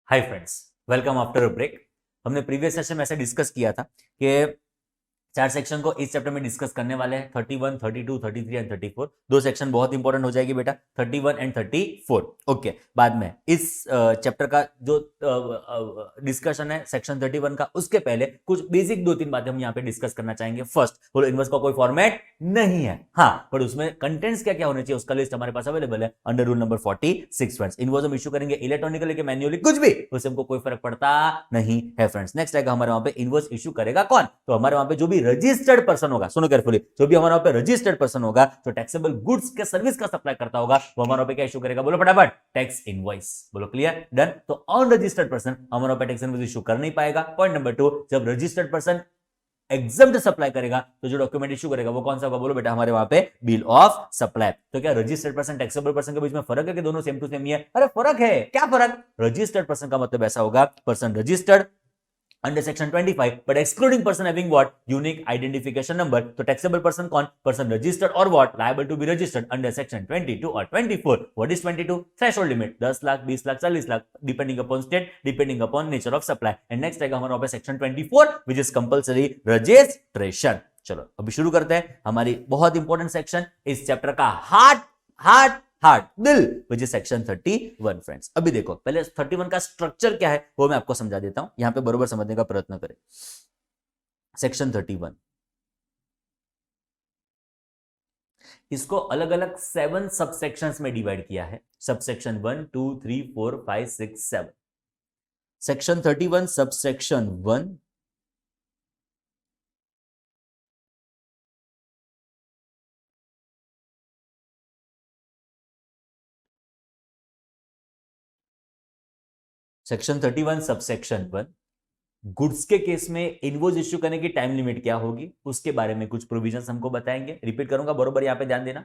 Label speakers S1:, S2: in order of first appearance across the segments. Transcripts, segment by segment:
S1: Hi friends, welcome after a break. हमने previous session में ऐसे डिस्कस किया था कि चार सेक्शन को इस चैप्टर में डिस्कस करने वाले हैं 31, 32, 33 एंड 34। दो सेक्शन बहुत इंपॉर्टेंट हो जाएगी बेटा, 31 एंड 34। ओके, बाद में इस चैप्टर का जो डिस्कशन है सेक्शन 31 का, उसके पहले कुछ बेसिक दो तीन बातें हम यहाँ पे डिस्कस करना चाहेंगे। फर्स्ट, बोलो इनवर्स का कोई फॉर्मेट नहीं है, हाँ, पर उसमें कंटेंट्स क्या क्या होने चाहिए उसका लिस्ट हमारे पास अवेलेबल है under rule number 46 friends. Inverse हम इशू करेंगे इलेक्ट्रॉनिकली के मैन्युअली, कुछ भी, उससे हमको कोई फर्क पड़ता नहीं है फ्रेंड्स। नेक्स्ट आएगा हमारे वहां पे इनवर्स इशू करेगा कौन, तो हमारे वहां पे जो भी रजिस्टर्ड पर्सन होगा, सुनो केयरफुली, जो भी हमारे वहां पे रजिस्टर्ड पर्सन होगा, जो टैक्सेबल गुड्स के सर्विस का सप्लाई करता होगा, वो हमारे वहां पे क्या इशू करेगा, बोलो फटाफट, टैक्स इनवॉइस। बोलो क्लियर, डन। तो अनरजिस्टर्ड पर्सन हमारे वहां पे टैक्स इनवॉइस इशू कर नहीं पाएगा। पॉइंट नंबर 2, जब रजिस्टर्ड पर्सन एग्जम्प्ट सप्लाई करेगा तो जो डॉक्यूमेंट इशू करेगा वो कौन सा होगा, बोलो बेटा हमारे वहां पे बिल ऑफ सप्लाई। तो क्या रजिस्टर्ड पर्सन टैक्सेबल पर्सन के बीच में फर्क है कि दोनों सेम टू सेम ही है? अरे फर्क है, क्या फर्क? रजिस्टर्ड पर्सन का मतलब ऐसा होगा, person registered under section 25 but excluding person having what, unique identification number. तो टैक्सेबल पर्सन कौन, पर्सन रजिस्टर्ड और what, liable to be registered under section 22 और 24। What is 22? Threshold limit 10 lakh, 20 lakh, 40 lakh, depending upon state, depending upon nature of supply. And next आएगा हमारा section 24 which is compulsory registration. चलो अभी शुरू करते हैं हमारी बहुत इंपॉर्टेंट सेक्शन, इस चैप्टर का हार्ट दिल, विच इज सेक्शन 31 फ्रेंड्स। अभी देखो पहले 31 का स्ट्रक्चर क्या है वो मैं आपको समझा देता हूं, यहां पे बरोबर समझने का प्रयत्न करें। सेक्शन 31, इसको अलग अलग 7 सबसेक्शंस में डिवाइड किया है। Subsection 1, 2, 3, 4, 5, 6, 7। Section 31 subsection 1, section 31 subsection 1, goods के केस में इनवॉइस इश्यू करने की टाइम लिमिट क्या होगी उसके बारे में कुछ प्रोविजंस हमको बताएंगे। रिपीट करूंगा, बरोबर यहां पे ध्यान देना।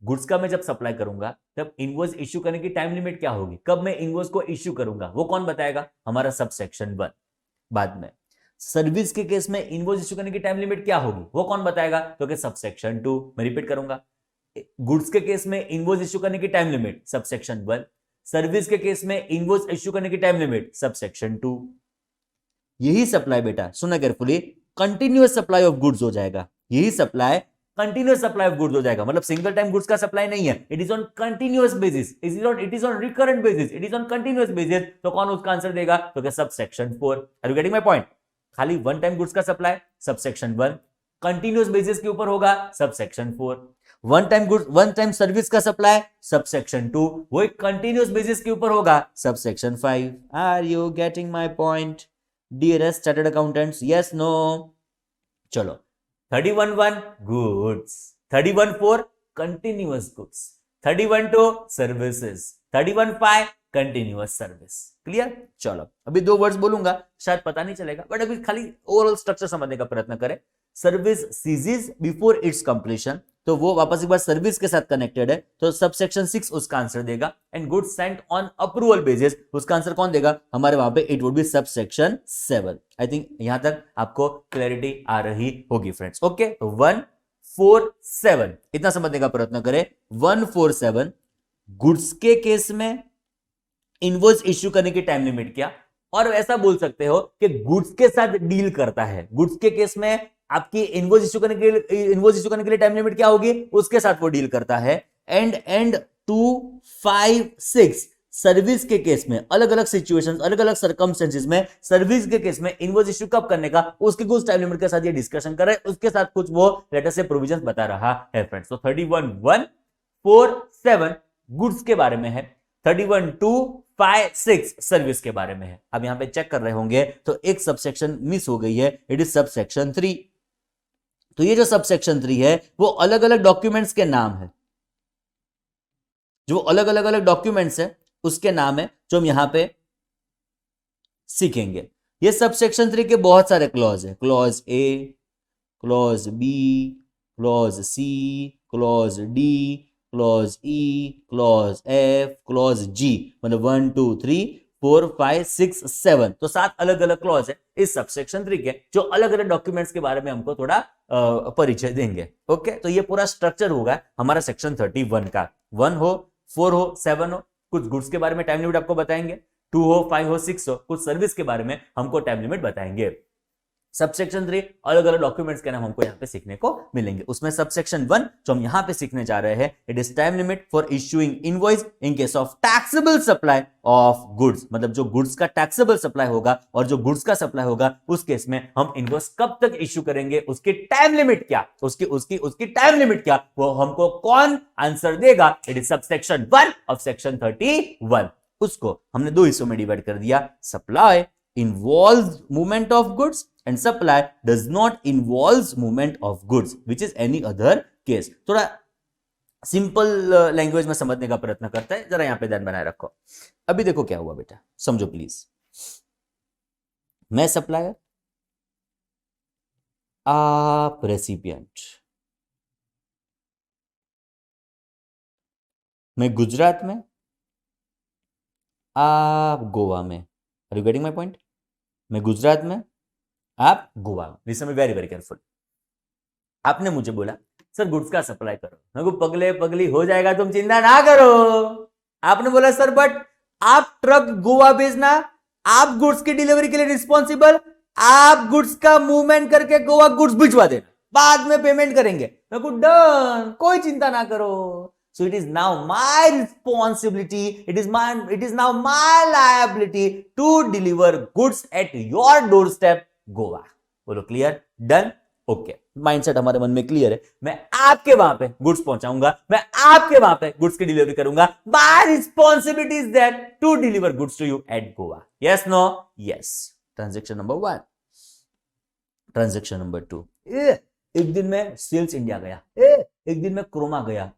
S1: गुड्स का मैं जब सप्लाई करूंगा तब इनवॉइस इश्यू करने की टाइम लिमिट क्या होगी, कब मैं इनवॉइस को इश्यू करूंगा, वो कौन बताएगा, हमारा सबसेक्शन 1। बाद में सर्विस के केस में इनवॉइस इश्यू करने की टाइम लिमिट क्या होगी, वो कौन बताएगा, तो कि सबसेक्शन 2। मैं रिपीट करूंगा, गुड्स के केस में इनवॉइस इश्यू करने की टाइम लिमिट सबसेक्शन 1, सर्विस के केस में इनवॉइस इश्यू करने की टाइम लिमिट सबसेक्शन 2। यही सप्लाई बेटा सुना carefully, continuous supply of goods हो जाएगा। यही supply continuous supply of goods हो जाएगा, मतलब सिंगल टाइम गुड्स का सप्लाई नहीं है, it is on continuous basis, it is on recurrent basis, it is on continuous basis. तो कौन उसका आंसर देगा, तो subsection 4। Are you getting my point? खाली वन टाइम गुड्स का सप्लाई सबसेक्शन 1, कंटिन्यूअस बेसिस के ऊपर होगा subsection 4। One time goods, one time service का सप्लाई सबसेक्शन 2, वो एक कंटिन्यूअस बेसिस के ऊपर होगा subsection 5। Are you getting my point dearest chartered accountants, yes no? चलो 31(1) goods, 31(4) continuous goods, 31(2) services, 31(5) continuous service. Clear? चलो अभी दो वर्ड्स बोलूंगा, शायद पता नहीं चलेगा बट अभी खाली ओवरऑल स्ट्रक्चर समझने का प्रयत्न करें। Service ceases before its completion, तो वो वापस एक बार सर्विस के साथ कनेक्टेड है, तो सबसेक्शन 6 उसका आंसर देगा। And goods Saint on approval basis, उसका आंसर कौन देगा, हमारे वहां पे it would B subsection 7। I think यहां तक आपको क्लैरिटी आ रही होगी फ्रेंड्स। ओके, तो 147 इतना समझने का प्रयत्न करें। 147 गुड्स के केस में इनवॉइस इश्यू करने की टाइम लिमिट क्या, और ऐसा बोल सकते हो कि गुड्स के साथ डील करता है। गुड्स के केस में आपकी इनवॉइस इश्यू करने के लिए टाइम लिमिट क्या होगी, उसके साथ वो डील करता है। एंड 256 सर्विस के केस में अलग अलग सिचुएशंस, अलग अलग सर्कमस्टेंसेस में सर्विस के केस में इनवॉइस इश्यू कब करने का, उसके कुछ टाइम लिमिट के साथ ये डिस्कशन कर रहे हैं, उसके साथ कुछ वो लेटर से प्रोविजंस बता रहा है फ्रेंड्स। तो 31(1)(4)(7) गुड्स के बारे में है, 31(2)(5)(6) सर्विस के बारे में है। अब यहां पे चेक कर रहे होंगे तो एक सबसेक्शन मिस हो गई है, इट इज सबसेक्शन 3। तो ये जो सबसेक्शन 3 है वो अलग अलग डॉक्यूमेंट्स के नाम है, जो अलग अलग डॉक्यूमेंट्स है उसके नाम है, जो हम यहां पे सीखेंगे। ये सबसेक्शन 3 के बहुत सारे क्लॉज है, clause A, clause B, clause C, clause D, clause E, clause F, clause G, मतलब 1 2 3 4 5 6 7, तो 7 अलग अलग क्लॉज है इस सबसेक्शन 3 के, जो अलग अलग डॉक्यूमेंट्स के बारे में हमको थोड़ा परिचय देंगे। ओके, तो ये पूरा स्ट्रक्चर होगा हमारा सेक्शन 31 का। 1 हो, 4 हो, 7 हो, कुछ गुड्स के बारे में टाइम लिमिट आपको बताएंगे, 2 हो, 5 हो, 6 हो, कुछ सर्विस के बारे में हमको टाइम लिमिट बताएंगे। सबसेक्शन 3 अलग अलग डॉक्यूमेंट्स के नाम हमको यहाँ पे सीखने को मिलेंगे। उसमें सबसेक्शन 1 जो हम यहाँ पे सीखने जा रहे हैं, it is time limit for issuing invoice in case of taxable supply of goods. मतलब जो गुड्स का टैक्सेबल सप्लाई होगा और जो गुड्स का सप्लाई होगा उस केस में हम इनवॉइस कब तक इश्यू करेंगे, उसकी टाइम लिमिट क्या, उसकी टाइम लिमिट क्या, वो हमको कौन आंसर देगा। It is subsection 1 of section 31। उसको हमने दो हिस्सों में डिवाइड कर दिया। Supply involves movement of goods and supply does not involves movement of goods which is any other case। थोड़ा सिंपल लैंग्वेज में समझने का प्रयत्न करता है, जरा यहां पे ध्यान बनाए रखो। अभी देखो क्या हुआ बेटा, समझो प्लीज। मैं सप्लायर, आप रेसिपिएंट। मैं गुजरात में, आप गोवा में। Are you getting my point? मैं गुजरात में, आप गोवा में। Listen me very very careful. आपने मुझे बोला सर गुड्स का सप्लाई करो, मैं को पगले पगली हो जाएगा, तुम चिंता ना करो। आपने बोला सर बट आप ट्रक गोवा भेजना, आप गुड्स की डिलीवरी के लिए रिस्पॉन्सिबल, आप गुड्स का मूवमेंट करके गोवा गुड्स भिजवा देना, बाद में पेमेंट करेंगे। मैं को डन, कोई चिंता ना करो। So it is now my responsibility, it is now my liability to deliver goods at your doorstep, Goa। बोलो क्लियर? डन? ओके। माइंडसेट हमारे मन में क्लियर है। मैं आपके वहां पे गुड्स पहुंचाऊंगा, मैं आपके वहां पे गुड्स की डिलीवरी करूंगा। My responsibility is that to deliver goods to you at Goa। Yes, no? Yes। Transaction number 1। Transaction number 2, एक दिन में सेल्स इंडिया गया, एक दिन में क्रोमा गया,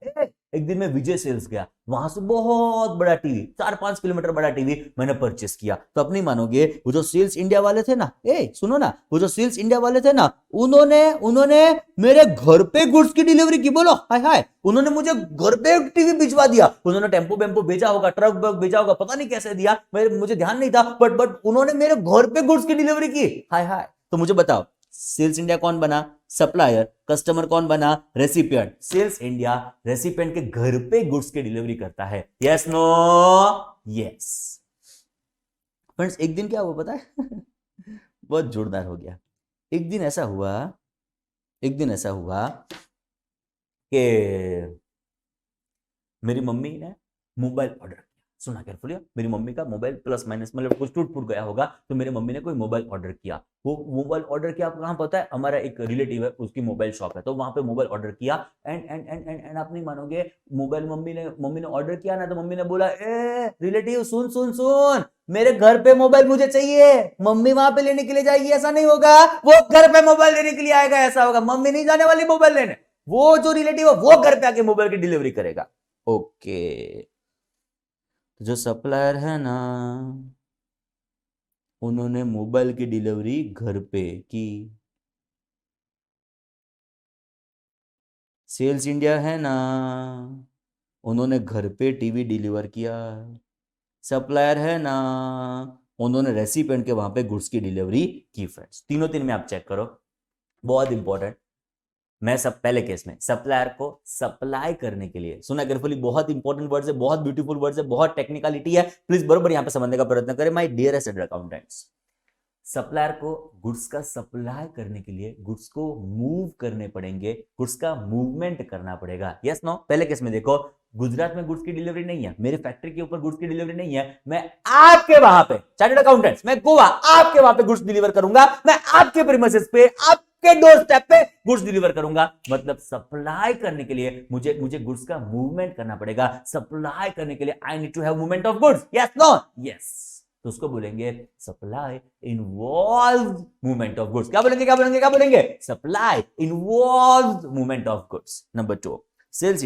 S1: एक दिन में विजय सेल्स गया, वहां से बहुत बड़ा टीवी, 4-5 किलोमीटर बड़ा टीवी मैंने परचेस किया। तो आप नहीं मानोगे, वो जो सेल्स इंडिया वाले थे ना, सुनो ना, वो जो सेल्स इंडिया वाले थे ना, उन्होंने मेरे घर पे गुड्स की डिलीवरी की। बोलो हाय हाय, उन्होंने मुझे घर पे टीवी भिजवा दिया। उन्होंने टेम्पो वेम्पो भेजा होगा, ट्रक वर्क भेजा होगा, पता नहीं कैसे दिया, मुझे ध्यान नहीं था, बट उन्होंने मेरे घर पे गुड्स की डिलीवरी की। हाय हाय। तो मुझे बताओ, सेल्स इंडिया कौन बना? सप्लायर। कस्टमर कौन बना? रेसिपिएंट। सेल्स इंडिया रेसिपिएंट के घर पे गुड्स की डिलीवरी करता है। Yes no? यस। फ्रेंड्स एक दिन क्या हुआ पता है? बहुत जोरदार हो गया। एक दिन ऐसा हुआ कि मेरी मम्मी ने मोबाइल ऑर्डर किया। सुना केयरफुली, मेरी मम्मी का मोबाइल प्लस माइनस मतलब कुछ टूट फूट गया होगा, तो मेरी मम्मी ने कोई मोबाइल ऑर्डर किया। वो मोबाइल ऑर्डर किया, आपको कहां पता है? हमारा एक रिलेटिव है, उसकी मोबाइल शॉप है, तो वहां पे मोबाइल ऑर्डर किया। एंड आप नहीं मानोगे, मोबाइल मम्मी ने ऑर्डर किया ना, तो मम्मी ने बोला रिलेटिव सुन, मेरे घर पे मोबाइल मुझे चाहिए। मम्मी वहां पे लेने के लिए जाएगी ऐसा नहीं होगा, वो घर पे मोबाइल लेने के लिए आएगा ऐसा होगा। मम्मी नहीं जाने वाली मोबाइल लेने, वो जो रिलेटिव है वो घर पे आके मोबाइल की डिलीवरी करेगा। ओके। जो सप्लायर है ना, उन्होंने मोबाइल की डिलीवरी घर पे की। सेल्स इंडिया है ना, उन्होंने घर पे टीवी डिलीवर किया। सप्लायर है ना, उन्होंने रेसिपिएंट के वहां पे गुड्स की डिलीवरी की। फ्रेंड्स तीनों में आप चेक करो, बहुत इंपॉर्टेंट। मैं पहले केस में सप्लायर को सप्लाई करने के लिए, सुना केयरफुली, बहुत इंपॉर्टेंट वर्ड्स है, बहुत ब्यूटीफुल वर्ड्स है, बहुत टेक्निकलिटी है, प्लीज बरोबर यहां पे समझने का प्रयत्न करें माय डियरेस्ट अकाउंटेंट्स। सप्लायर को गुड्स का सप्लाई करने के लिए गुड्स को मूव करने पड़ेंगे, गुड्स का मूवमेंट करना पड़ेगा। Yes no? पहले केस में देखो, गुजरात में गुड्स की डिलीवरी नहीं है, मेरे फैक्ट्री के ऊपर गुड्स की डिलीवरी नहीं है, मैं आपके वहां पे चार्टर्ड अकाउंटेंट्स, मैं गोवा आपके वहां पे गुड्स डिलीवर करूंगा, मैं आपके प्रीमिसेस पे, आपके डोर स्टेप पे गुड्स डिलीवर करूंगा। मतलब सप्लाई करने के लिए मुझे गुड्स का मूवमेंट करना पड़ेगा। सप्लाई करने के लिए I need to have movement of goods. Yes no? Yes. तो उसको बोलेंगे supply involve movement of goods. क्या बोलेंगे? Supply involve movement of goods. Number 2, sales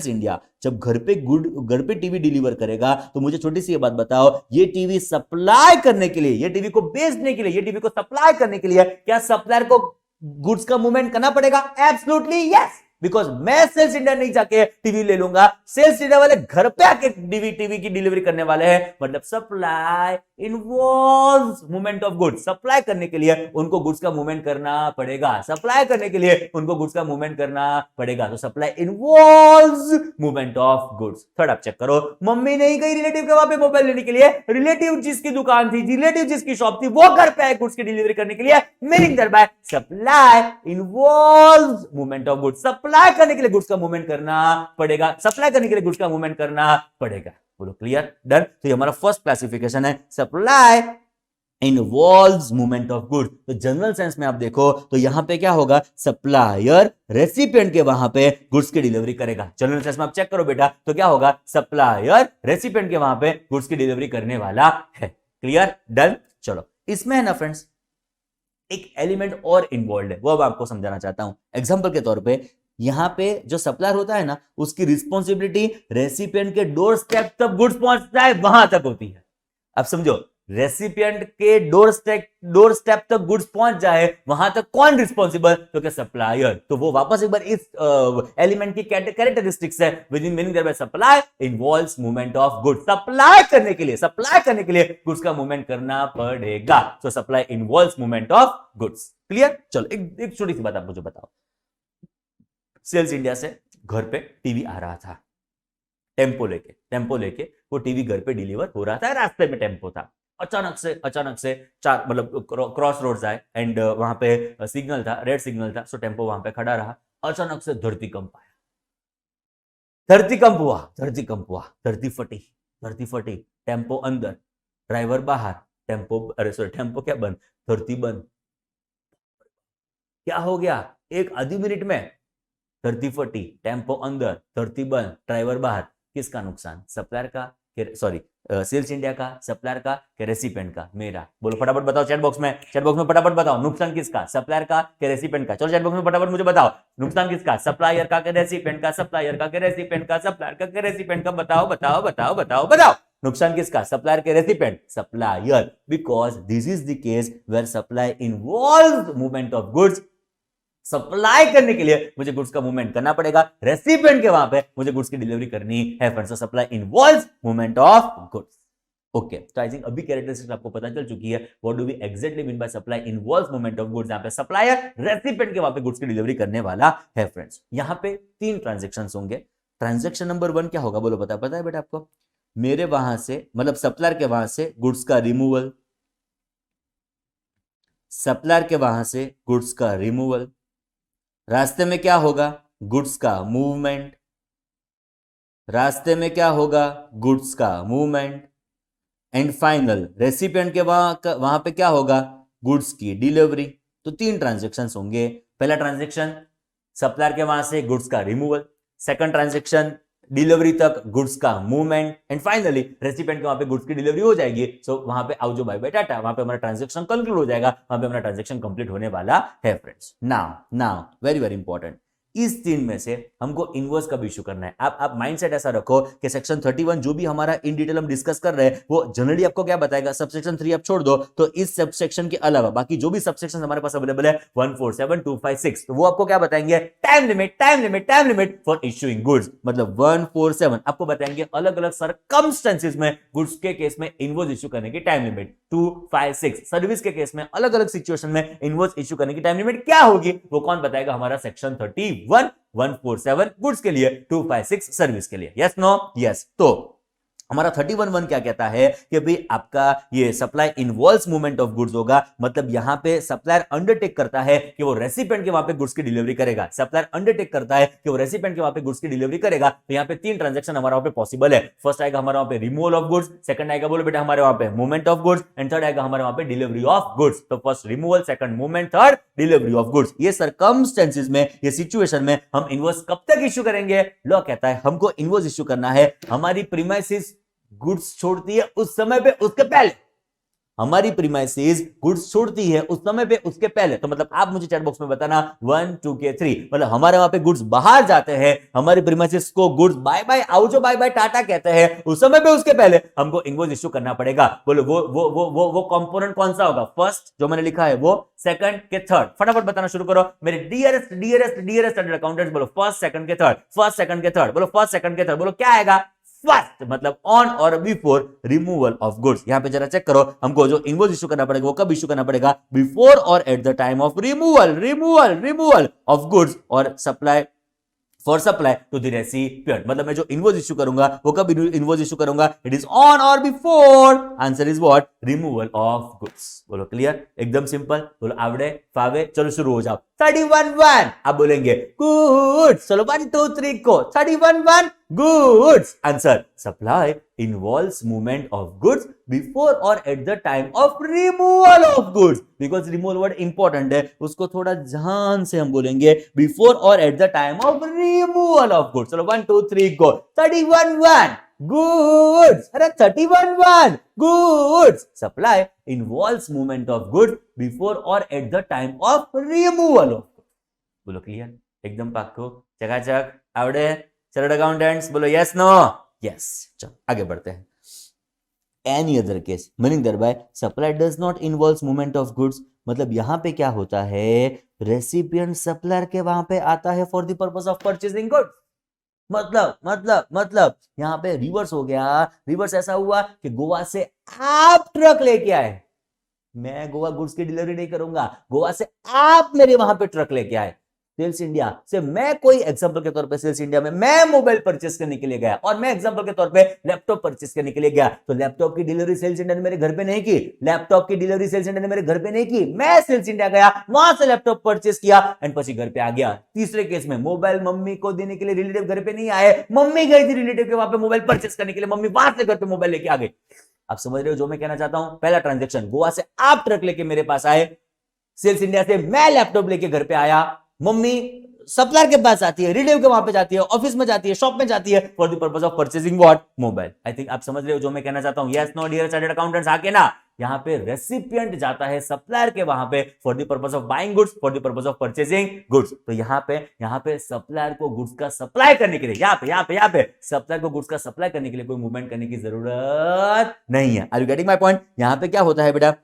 S1: India जब घर पे टीवी डिलीवर करेगा, तो मुझे छोटी सी ये बात बताओ, ये टीवी सप्लाई करने के लिए, ये टीवी को बेचने के लिए, ये टीवी को सप्लाई करने के लिए क्या सप्लायर को गुड्स का मूवमेंट करना पड़ेगा? एब्सोल्युटली यस, बिकॉज मैं सेल्स इंडिया नहीं जाके टीवी ले लूंगा, सेल्स इंडिया वाले घर पे आके टीवी की डिलीवरी करने वाले हैं। मतलब supply involves movement of goods. Supply करने के लिए उनको गुड्स का मूवमेंट करना पड़ेगा, सप्लाई करने के लिए उनको गुड्स का मूवमेंट करना पड़ेगा। तो supply involves movement of goods. Third आप चेक करो, मम्मी नहीं गई रिलेटिव के वहां पे मोबाइल लेने के लिए, रिलेटिव जिसकी दुकान थी, रिलेटिव जिसकी शॉप थी, वो घर पे आए गुड्स की डिलीवरी करने के लिए, meaning that bye supply involves movement of goods. Supply करने के लिए गुड्स का मूवमेंट करना पड़ेगा, सप्लाई करने के लिए गुड्स का मूवमेंट करना पड़ेगा। बोलो क्लियर, डन। तो ये हमारा फर्स्ट क्लासिफिकेशन है, supply involves movement of goods. तो जनरल सेंस में आप देखो तो यहां पे क्या होगा, सप्लायर रेसिपिएंट के वहां पे गुड्स की डिलीवरी करेगा। जनरल सेंस में आप चेक करो बेटा, तो क्या होगा, सप्लायर रेसिपिएंट के वहां पे गुड्स की डिलीवरी करने वाला है। Clear, done. चलो इसमें है ना फ्रेंड्स एक एलिमेंट और इन्वॉल्व है, वो अब आपको समझाना चाहता हूं। एग्जांपल के तौर पे यहां पे जो सप्लायर होता है ना, उसकी रिस्पॉन्सिबिलिटी रेसिपिएंट के डोर स्टेप तक गुड्स पहुंचता है वहां तक होती है। अब समझो, रेसिपिएंट के डोर स्टेप तक गुड्स पहुंच जाए वहां तक कौन रिस्पॉन्सिबल, तो क्या सप्लायर। तो वो वापस एक बार इस एलिमेंट की कैरेक्टरिस्टिक्स है, within meaning thereby supply involves movement of goods. Supply करने के लिए गुड्स का मूवमेंट करना पड़ेगा। तो supply involves movement of goods. Clear. चलो एक छोटी सी बात आप मुझे बताओ, सेल्स इंडिया से घर पे टीवी आ रहा था, टेम्पो लेके वो टीवी घर पे डिलीवर हो रहा था, रास्ते में टेम्पो था। अचानक से चार मतलब क्रॉस रोड्स आए एंड वहां पे सिग्नल था, रेड सिग्नल था, सो टेम्पो वहां पे खड़ा रहा। अचानक से धरतीकंप आया, धरतीकंप हुआ, धरती फटी, टेम्पो अंदर, ड्राइवर बाहर, टेम्पो क्या बंद, धरती बंद। क्या हो गया, एक आधी मिनट में धरती फटी, टेम्पो अंदर, धरती बंद, ड्राइवर बाहर। किसका नुकसान, सप्लायर का, सॉरी सेल्स इंडिया का, सप्लायर का, कि रेसिपिएंट का? मेरा। बोलो फटाफट बताओ चैट बॉक्स में फटाफट बताओ, नुकसान किसका, सप्लायर का कि रेसिपिएंट का? चलो चैट बॉक्स में फटाफट मुझे बताओ, नुकसान किसका, सप्लायर का कि रेसिपिएंट का? सप्लायर का कि रेसिपिएंट का? सप्लायर का कि रेसिपिएंट का? बताओ नुकसान किसका, सप्लायर के recipient? Supplier, because this is the case where supply involves movement of goods. Supply करने के लिए मुझे गुड्स का मूवमेंट करना पड़ेगा, रेसिपिएंट के वहां पे मुझे गुड्स की डिलीवरी करनी है friends. So supply involves movement of goods. Okay, तो आई थिंक अभी कैरेक्टरिस्टिक्स आपको पता चल चुकी है, what do we exactly mean by supply involves movement of goods. यहां पे सप्लायर रेसिपिएंट के वहां पे गुड्स की डिलीवरी करने वाला है फ्रेंड्स। यहां पे 3 ट्रांजैक्शंस होंगे। ट्रांजैक्शन नंबर 1 क्या होगा, बोलो पता है बेटा आपको? मेरे वहां से मतलब सप्लायर के वहां से गुड्स का रिमूवल, सप्लायर के वहां से गुड्स का रिमूवल, रास्ते में क्या होगा, गुड्स का मूवमेंट, रास्ते में क्या होगा, गुड्स का मूवमेंट, एंड फाइनल रेसिपिएंट के वहां पे क्या होगा, गुड्स की डिलीवरी। तो 3 ट्रांजैक्शंस होंगे। पहला ट्रांजैक्शन सप्लायर के वहां से गुड्स का रिमूवल, सेकंड ट्रांजैक्शन डिलीवरी तक गुड्स का मूवमेंट, एंड फाइनली रेसिपिएंट के वहां पे गुड्स की डिलीवरी हो जाएगी। सो वहां पे आओ जो बाय बाय टाटा, वहां पे हमारा ट्रांजैक्शन कंक्लूड हो जाएगा, वहां पे हमारा ट्रांजैक्शन कंप्लीट होने वाला है friends. Now very very important, इस 3 में से हमको इनवर्स कब इश्यू करना है। आप माइंडसेट ऐसा रखो कि सेक्शन 31 जो भी हमारा इन डिटेल हम डिस्कस कर रहे हैं वो जनरली आपको क्या बताएगा, सबसेक्शन 3 आप छोड़ दो तो इस सबसेक्शन के अलावा बाकी जो भी सबसेक्शन हमारे पास अवेलेबल है 1, 4, 7, 2, 5, 6, तो वो आपको क्या बताएंगे, time limit for issuing goods. मतलब 1, 4, 7 आपको बताएंगे अलग अलग सर्कमस्टेंसेस में गुड्स के केस में इनवर्स इश्यू करने की टाइम लिमिट। 2, 5, 6 सर्विस के केस में अलग अलग सिचुएशन में इनवर्स इश्यू करने की टाइम लिमिट क्या होगी, वो कौन बताएगा, हमारा सेक्शन 31, 147 गुड्स के लिए, 256 सर्विस के लिए। Yes no yes. तो हमारा 31(1) क्या कहता है कि भाई आपका ये supply involves movement of goods होगा। मतलब यहां पे सप्लायर अंडरटेक करता है कि वो रेसिपिएंट के वहां पे गुड्स की डिलीवरी करेगा, सप्लायर अंडरटेक करता है कि वो रेसिपिएंट के वहां पे गुड्स की डिलीवरी करेगा। तो यहां पे 3 ट्रांजैक्शन हमारे वहां पे पॉसिबल है। फर्स्ट आएगा हमारे वहां पे रिमूवल ऑफ गुड्स, सेकंड आएगा बोलो बेटा हमारे वहां पे movement of goods, and third आएगा हमारे वहां पे डिलीवरी ऑफ गुड्स। तो first removal, second movement, third delivery of goods. ये सर्कमस्टेंसेस में, ये सिचुएशन में हम इनवर्स कब तक इश्यू करेंगे, लॉ कहता है हमको इनवर्स इश्यू करना है हमारी प्रीमाइसेस गुड्स छोड़ती है उस समय पे उसके पहले, हमारी प्रीमाइसेस गुड्स छोड़ती है उस समय पे उसके पहले। तो मतलब आप मुझे चैट बॉक्स में बताना 1, 2 के 3, मतलब हमारे वहां पे गुड्स बाहर जाते हैं, हमारी प्रीमाइसेस को गुड्स बाय बाय आओ जो बाय बाय टाटा कहते हैं, उस समय पे उसके पहले हमको इनवॉइस इश्यू करना पड़ेगा। बोलो वो कंपोनेंट कौन सा होगा, फर्स्ट जो मैंने लिखा है वो, सेकंड के थर्ड। फटाफट बताना शुरू करो मेरे डियरेस्ट अकाउंटेंट्स। बोलो फर्स्ट सेकंड के थर्ड, फर्स्ट सेकंड के थर्ड, बोलो फर्स्ट सेकंड के थर्ड, बोलो क्या आएगा, फर्स्ट मतलब ऑन और बिफोर रिमूवल ऑफ गुड्स। यहां पे जरा चेक करो, हमको जो इनवॉइस इशू करना पड़ेगा वो कब इशू करना पड़ेगा? Before or at the time of removal of goods or supply for supply to the recipient. मतलब मैं जो इनवॉइस इशू करूंगा वो कब इनवॉइस इशू करूंगा? इट इज ऑन और before, answer is what? Removal of goods. बोलो क्लियर, एकदम सिंपल। बोलो आवड़े फावे, चलो शुरू हो जाओ। 31 आप बोलेंगे गुड्स, चलो 1 2 3 को 31 goods. Answer supply involves movement of goods before or at the time of removal of goods, because removal word important है, उसको थोड़ा ध्यान से हम बोलेंगे before or at the time of removal of goods। चलो 1 2 3 go 31 goods, अरे 31 goods। supply involves movement of goods before or at the time of removal of goods। बोलो क्लियर, एकदम पक्को, चकाचक, आवड़े चार्टर्ड अकाउंटेंट्स, बोलो यस नो यस। चलो आगे बढ़ते हैं। Any other case meaning thereby supply does not involve movement of goods, मतलब यहां पे क्या होता है? रेसिपिएंट सप्लायर के वहां पे आता है for the purpose of purchasing goods. मतलब यहां पे रिवर्स हो गया। रिवर्स ऐसा हुआ कि गोवा से आप ट्रक लेके आए, मैं गोवा गुड्स की डिलीवरी नहीं करूंगा, गोवा से आप मेरे वहां पे ट्रक लेके आए। सेल्स इंडिया से मैं कोई एग्जांपल के तौर पे सेल्स इंडिया में मैं मोबाइल परचेस करने के लिए गया और मैं एग्जांपल के तौर पे लैपटॉप परचेस करने के लिए गया, तो लैपटॉप की डिलीवरी सेल्स इंडिया ने मेरे घर पे नहीं की, लैपटॉप की डिलीवरी सेल्स इंडिया ने मेरे घर पे नहीं की, मैं सेल्स इंडिया गया, वहां से लैपटॉप परचेस किया एंड પછી घर पे आ गया। तीसरे केस में मोबाइल मम्मी को देने के लिए रिलेटिव घर पे नहीं आए, मम्मी गई थी रिलेटिव के वहां पे मोबाइल परचेस करने के लिए, मम्मी वहां से घर पे मोबाइल लेके आ गई। आप समझ रहे हो जो मैं कहना चाहता हूं? पहला ट्रांजैक्शन, गोवा से आप ट्रक लेके मेरे पास आए, सेल्स इंडिया से मैं लैपटॉप लेके घर पे आया, मम्मी सप्लायर के पास आती है, रिलेटिव के वहां पे जाती है, ऑफिस में जाती है, शॉप में जाती है for the purpose of purchasing what? Mobile. I think आप समझ रहे हो जो मैं कहना चाहता हूं? Yes no dear chartered accountants, आके ना यहां पे रेसिपिएंट जाता है सप्लायर के वहां पे for the purpose of buying goods, for the purpose of purchasing goods. तो यहां पे सप्लायर को गुड्स का सप्लाई करने के लिए, यहां पे सप्लायर को गुड्स का सप्लाई करने के लिए कोई मूवमेंट करने की जरूरत नहीं है। Are you getting my point? यहां पे क्या होता है बेटा?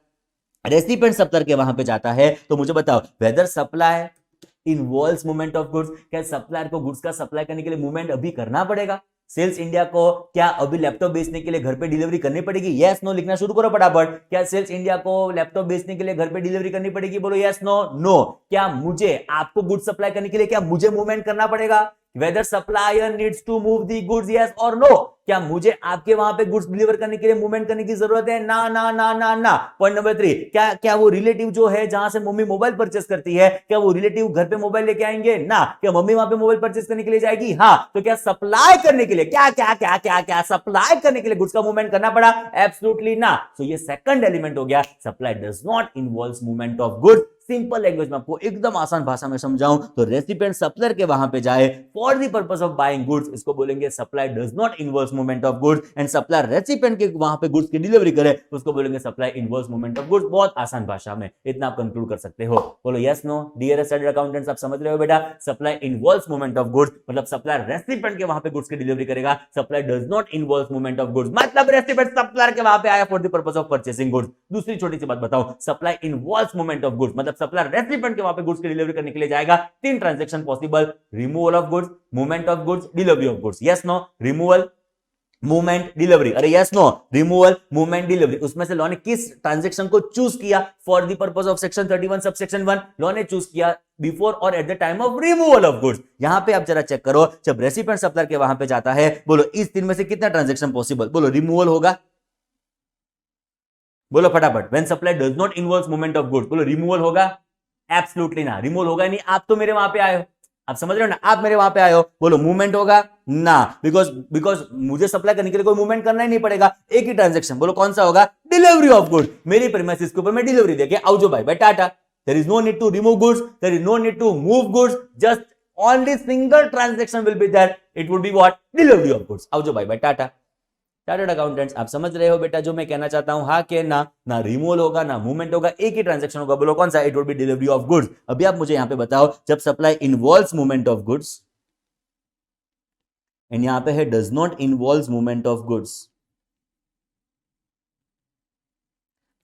S1: रेसिपिएंट सप्लायर के वहां पे जाता है, तो मुझे बताओ whether supply involves movement of goods, क्या सप्लायर को गुड्स का सप्लाई करने के लिए मूवमेंट अभी करना पड़ेगा? सेल्स इंडिया को क्या अभी लैपटॉप बेचने के लिए घर पे डिलीवरी करनी पड़ेगी? यस नो लिखना शुरू करो फटाफट। क्या सेल्स इंडिया को लैपटॉप बेचने के लिए घर पे डिलीवरी करनी पड़ेगी? बोलो यस नो नो। क्या मुझे आपको गुड्स सप्लाई करने के लिए क्या मुझे मूवमेंट करना पड़ेगा? Whether supplier needs to move the goods, yes और नो। क्या मुझे आपके वहां पे गुड्स डिलीवर करने के लिए मूवमेंट करने की जरूरत है? ना ना ना ना ना। पॉइंट नंबर 3, क्या वो रिलेटिव जो है जहां से मम्मी मोबाइल परचेस करती है, क्या वो रिलेटिव घर पे मोबाइल लेके आएंगे? ना। क्या मम्मी वहां पे मोबाइल परचेस करने के लिए जाएगी? हाँ। तो क्या सप्लाई करने के लिए क्या सप्लाई करने के लिए गुड्स का मूवमेंट करना पड़ा? एब्सोल्युटली ना। सो ये सेकंड एलिमेंट हो गया, supply does not involve movement of goods. Simple language में आपको एकदम आसान भाषा में समझाऊं तो रेसिपिएंट सप्लायर के वहां पे जाए for the purpose of buying goods, इसको बोलेंगे supply does not involve movement of goods, and supplier recipient के वहां पे गुड्स की डिलीवरी करे उसको बोलेंगे supply involve movement of goods. बहुत आसान भाषा में इतना आप कंक्लूड कर सकते हो। बोलो yes no dear chartered accountants, आप समझ रहे हो बेटा? Supply involve movement of goods मतलब सप्लायर रेसिपिएंट के वहां पे गुड्स की डिलीवरी करेगा, supply does not involve movement of goods मतलब रेसिपिएंट सप्लायर के वहां पे आया for the purpose of purchasing goods. दूसरी छोटी सी बात बताओ, supply involve movement of goods मतलब सप्लायर रेसिपिएंट वहां पे गुड्स की डिलीवरी करने के लिए जाएगा। 3 transaction possible, removal of goods, movement of goods, delivery of goods. Yes no, removal, movement, delivery. अरे yes no, removal, movement, delivery. उसमें से लॉ ने किस ट्रांजैक्शन को चूज किया for the purpose of section 31 subsection 1? Law ने choose किया before or at the time of removal of goods. यहां पे आप जरा चेक करो, जब रेसिपिएंट सप्लायर के वहां पे जाता है, बोलो इस 3 में से कितना ट्रांजैक्शन पॉसिबल? बोलो रिमूवल होगा, बोलो फटाफट। When supply does not involve movement of goods, बोलो रिमूवल होगा? एब्सोल्युटली ना, रिमूवल होगा नहीं। आप तो मेरे वहां पे आए हो, आप समझ रहे हो ना, आप मेरे वहां पे आए हो। बोलो मूवमेंट होगा? ना, बिकॉज मुझे सप्लाई करने के लिए कोई मूवमेंट करना ही नहीं पड़ेगा, एक ही ट्रांजैक्शन। बोलो कौन सा होगा? Delivery of goods. मेरी प्रीमाइसेस के ऊपर मैं डिलीवरी देके आओ जो bye bye tata. There is no need to remove goods, there is no need to move goods, just only single transaction will be there, it would be what? Delivery of goods. आओ जो bye bye tata. Chartered accountants, आप समझ रहे हो बेटा जो मैं कहना चाहता हूं? हाँ के ना? ना रिमूवल होगा ना मूवमेंट होगा, एक ही ट्रांजैक्शन होगा। बोलो कौन सा? It would be delivery of goods. अभी आप मुझे यहां पे बताओ, जब supply involves movement of goods and यहां पे है does not involves movement of goods,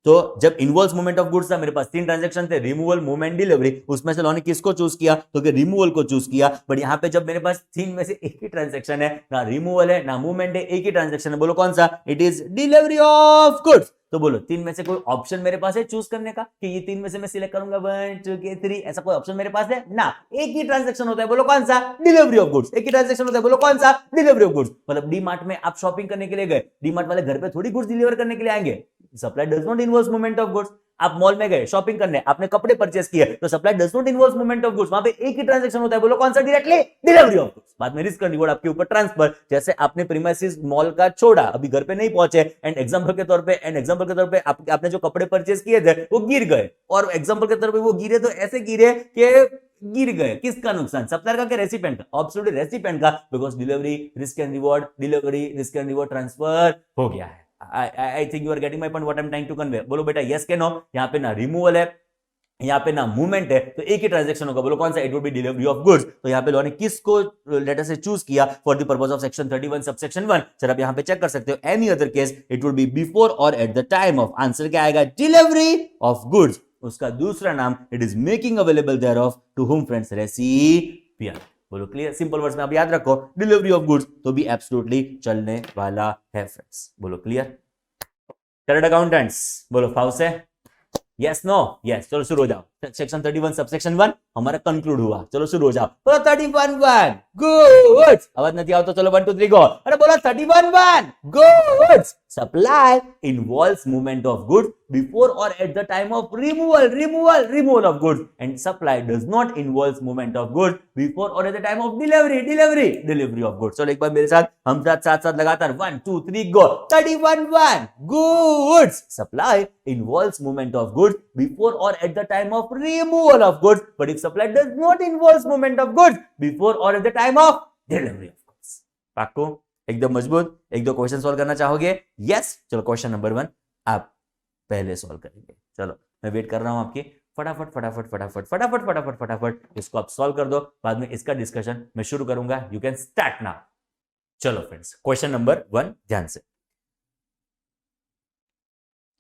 S1: तो जब इनवॉल्व मूवमेंट ऑफ गुड्स था, मेरे पास 3 ट्रांजैक्शन थे, रिमूवल, मूवमेंट, डिलीवरी। उसमें से लॉने किसको चूज किया? तो रिमूवल को चूज किया। बट यहाँ पे जब मेरे पास 3 में से एक ही ट्रांजैक्शन है, ना रिमूवल है ना मूवमेंट है, एक ही ट्रांजैक्शन है, बोलो कौन सा? It is delivery of goods. तो बोलो 3 में से कोई ऑप्शन मेरे पास है चूज करने का कि ये 3 में से मैं सिलेक्ट करूंगा 1 2 3, ऐसा कोई ऑप्शन मेरे पास है ना? एक ही ट्रांजैक्शन होता है, बोलो कौन सा? Delivery of goods. एक ही ट्रांजैक्शन होता है, बोलो कौन सा? Delivery of goods. मतलब डी मार्ट में आप शॉपिंग करने के लिए गए, डी मार्ट वाले घर पे थोड़ी गुड्स डिलीवर करने के लिए आएंगे। Supply does not involve movement of goods. आप मॉल में गए, शॉपिंग करने, आपने कपड़े परचेस किए, तो supply does not involve movement of goods. वहां पे एक ही ट्रांजैक्शन होता है, बोलो कौन सा? Directly delivery of goods. बाद में रिस्क का रिवॉर्ड आपके ऊपर ट्रांसफर। जैसे आपने प्रीमाइसेस मॉल का छोड़ा, अभी घर पे नहीं पहुंचे, एंड एग्जांपल के तौर पे आपने जो कपड़े परचेस किए थे वो गिर गए, और एग्जांपल के तौर पे वो गिरे तो ऐसे गिरे कि गिर गए। किसका नुकसान? सप्लायर का कि रेसिपिएंट का? एब्सोल्युटली रेसिपिएंट का, because delivery risk and reward, delivery risk and reward transfer हो गया है। I think you are getting my point, what I'm trying to convey। बोलो बेटा yes के नो। यहाँ पे ना रिमूवल है, यहाँ पे ना मूवमेंट है, तो एक ही ट्रांजैक्शन होगा, बोलो कौन सा? It would be delivery of goods. तो यहाँ पे लॉ ने किसको लेटर से चूज किया for the purpose of section 31 subsection 1? Sir आप यहाँ पे चेक कर सकते हो, any other case it would be before or at the time of. Answer क्या आएगा? Delivery of goods. उसका दूसरा नाम it is making available there of to whom friends? Recipient. बोलो क्लियर? सिंपल वर्ड्स में आप याद रखो, डिलीवरी ऑफ गुड्स तो भी एब्सोल्युटली चलने वाला है फ्रेंड्स। बोलो क्लियर? चार्टर्ड अकाउंटेंट्स बोलो फाउ से यस नो यस। चलो शुरू हो जाओ। सेक्शन 31 सबसेक्शन 1 हमारा कंक्लूड हुआ। चलो शुरू हो जाओ। बोलो 31 गुड। आवाज नहीं आओ तो चलो 1 2 3 गो। अरे बोलो 31 good. Supply involves movement of goods before or at the time of removal of goods, and supply does not involves movement of goods before or at the time of delivery of goods. चलो एक बार मेरे साथ, हम साथ लगातार 1 2 3 go. 31 goods. Supply involves movement of goods before or at the time of removal of goods, but if supply does not involve movement of goods before or at the time of delivery of goods। पाको एकदम मजबूत। एक दो question solve करना चाहोगे? Yes. चलो question number 1 आप पहले सॉल्व करेंगे। चलो मैं वेट कर रहा हूं आपकी। फटाफट इसको आप सॉल्व कर दो, बाद में इसका डिस्कशन मैं शुरू करूंगा। You can start now. चलो फ्रेंड्स क्वेश्चन नंबर 1 ध्यान से।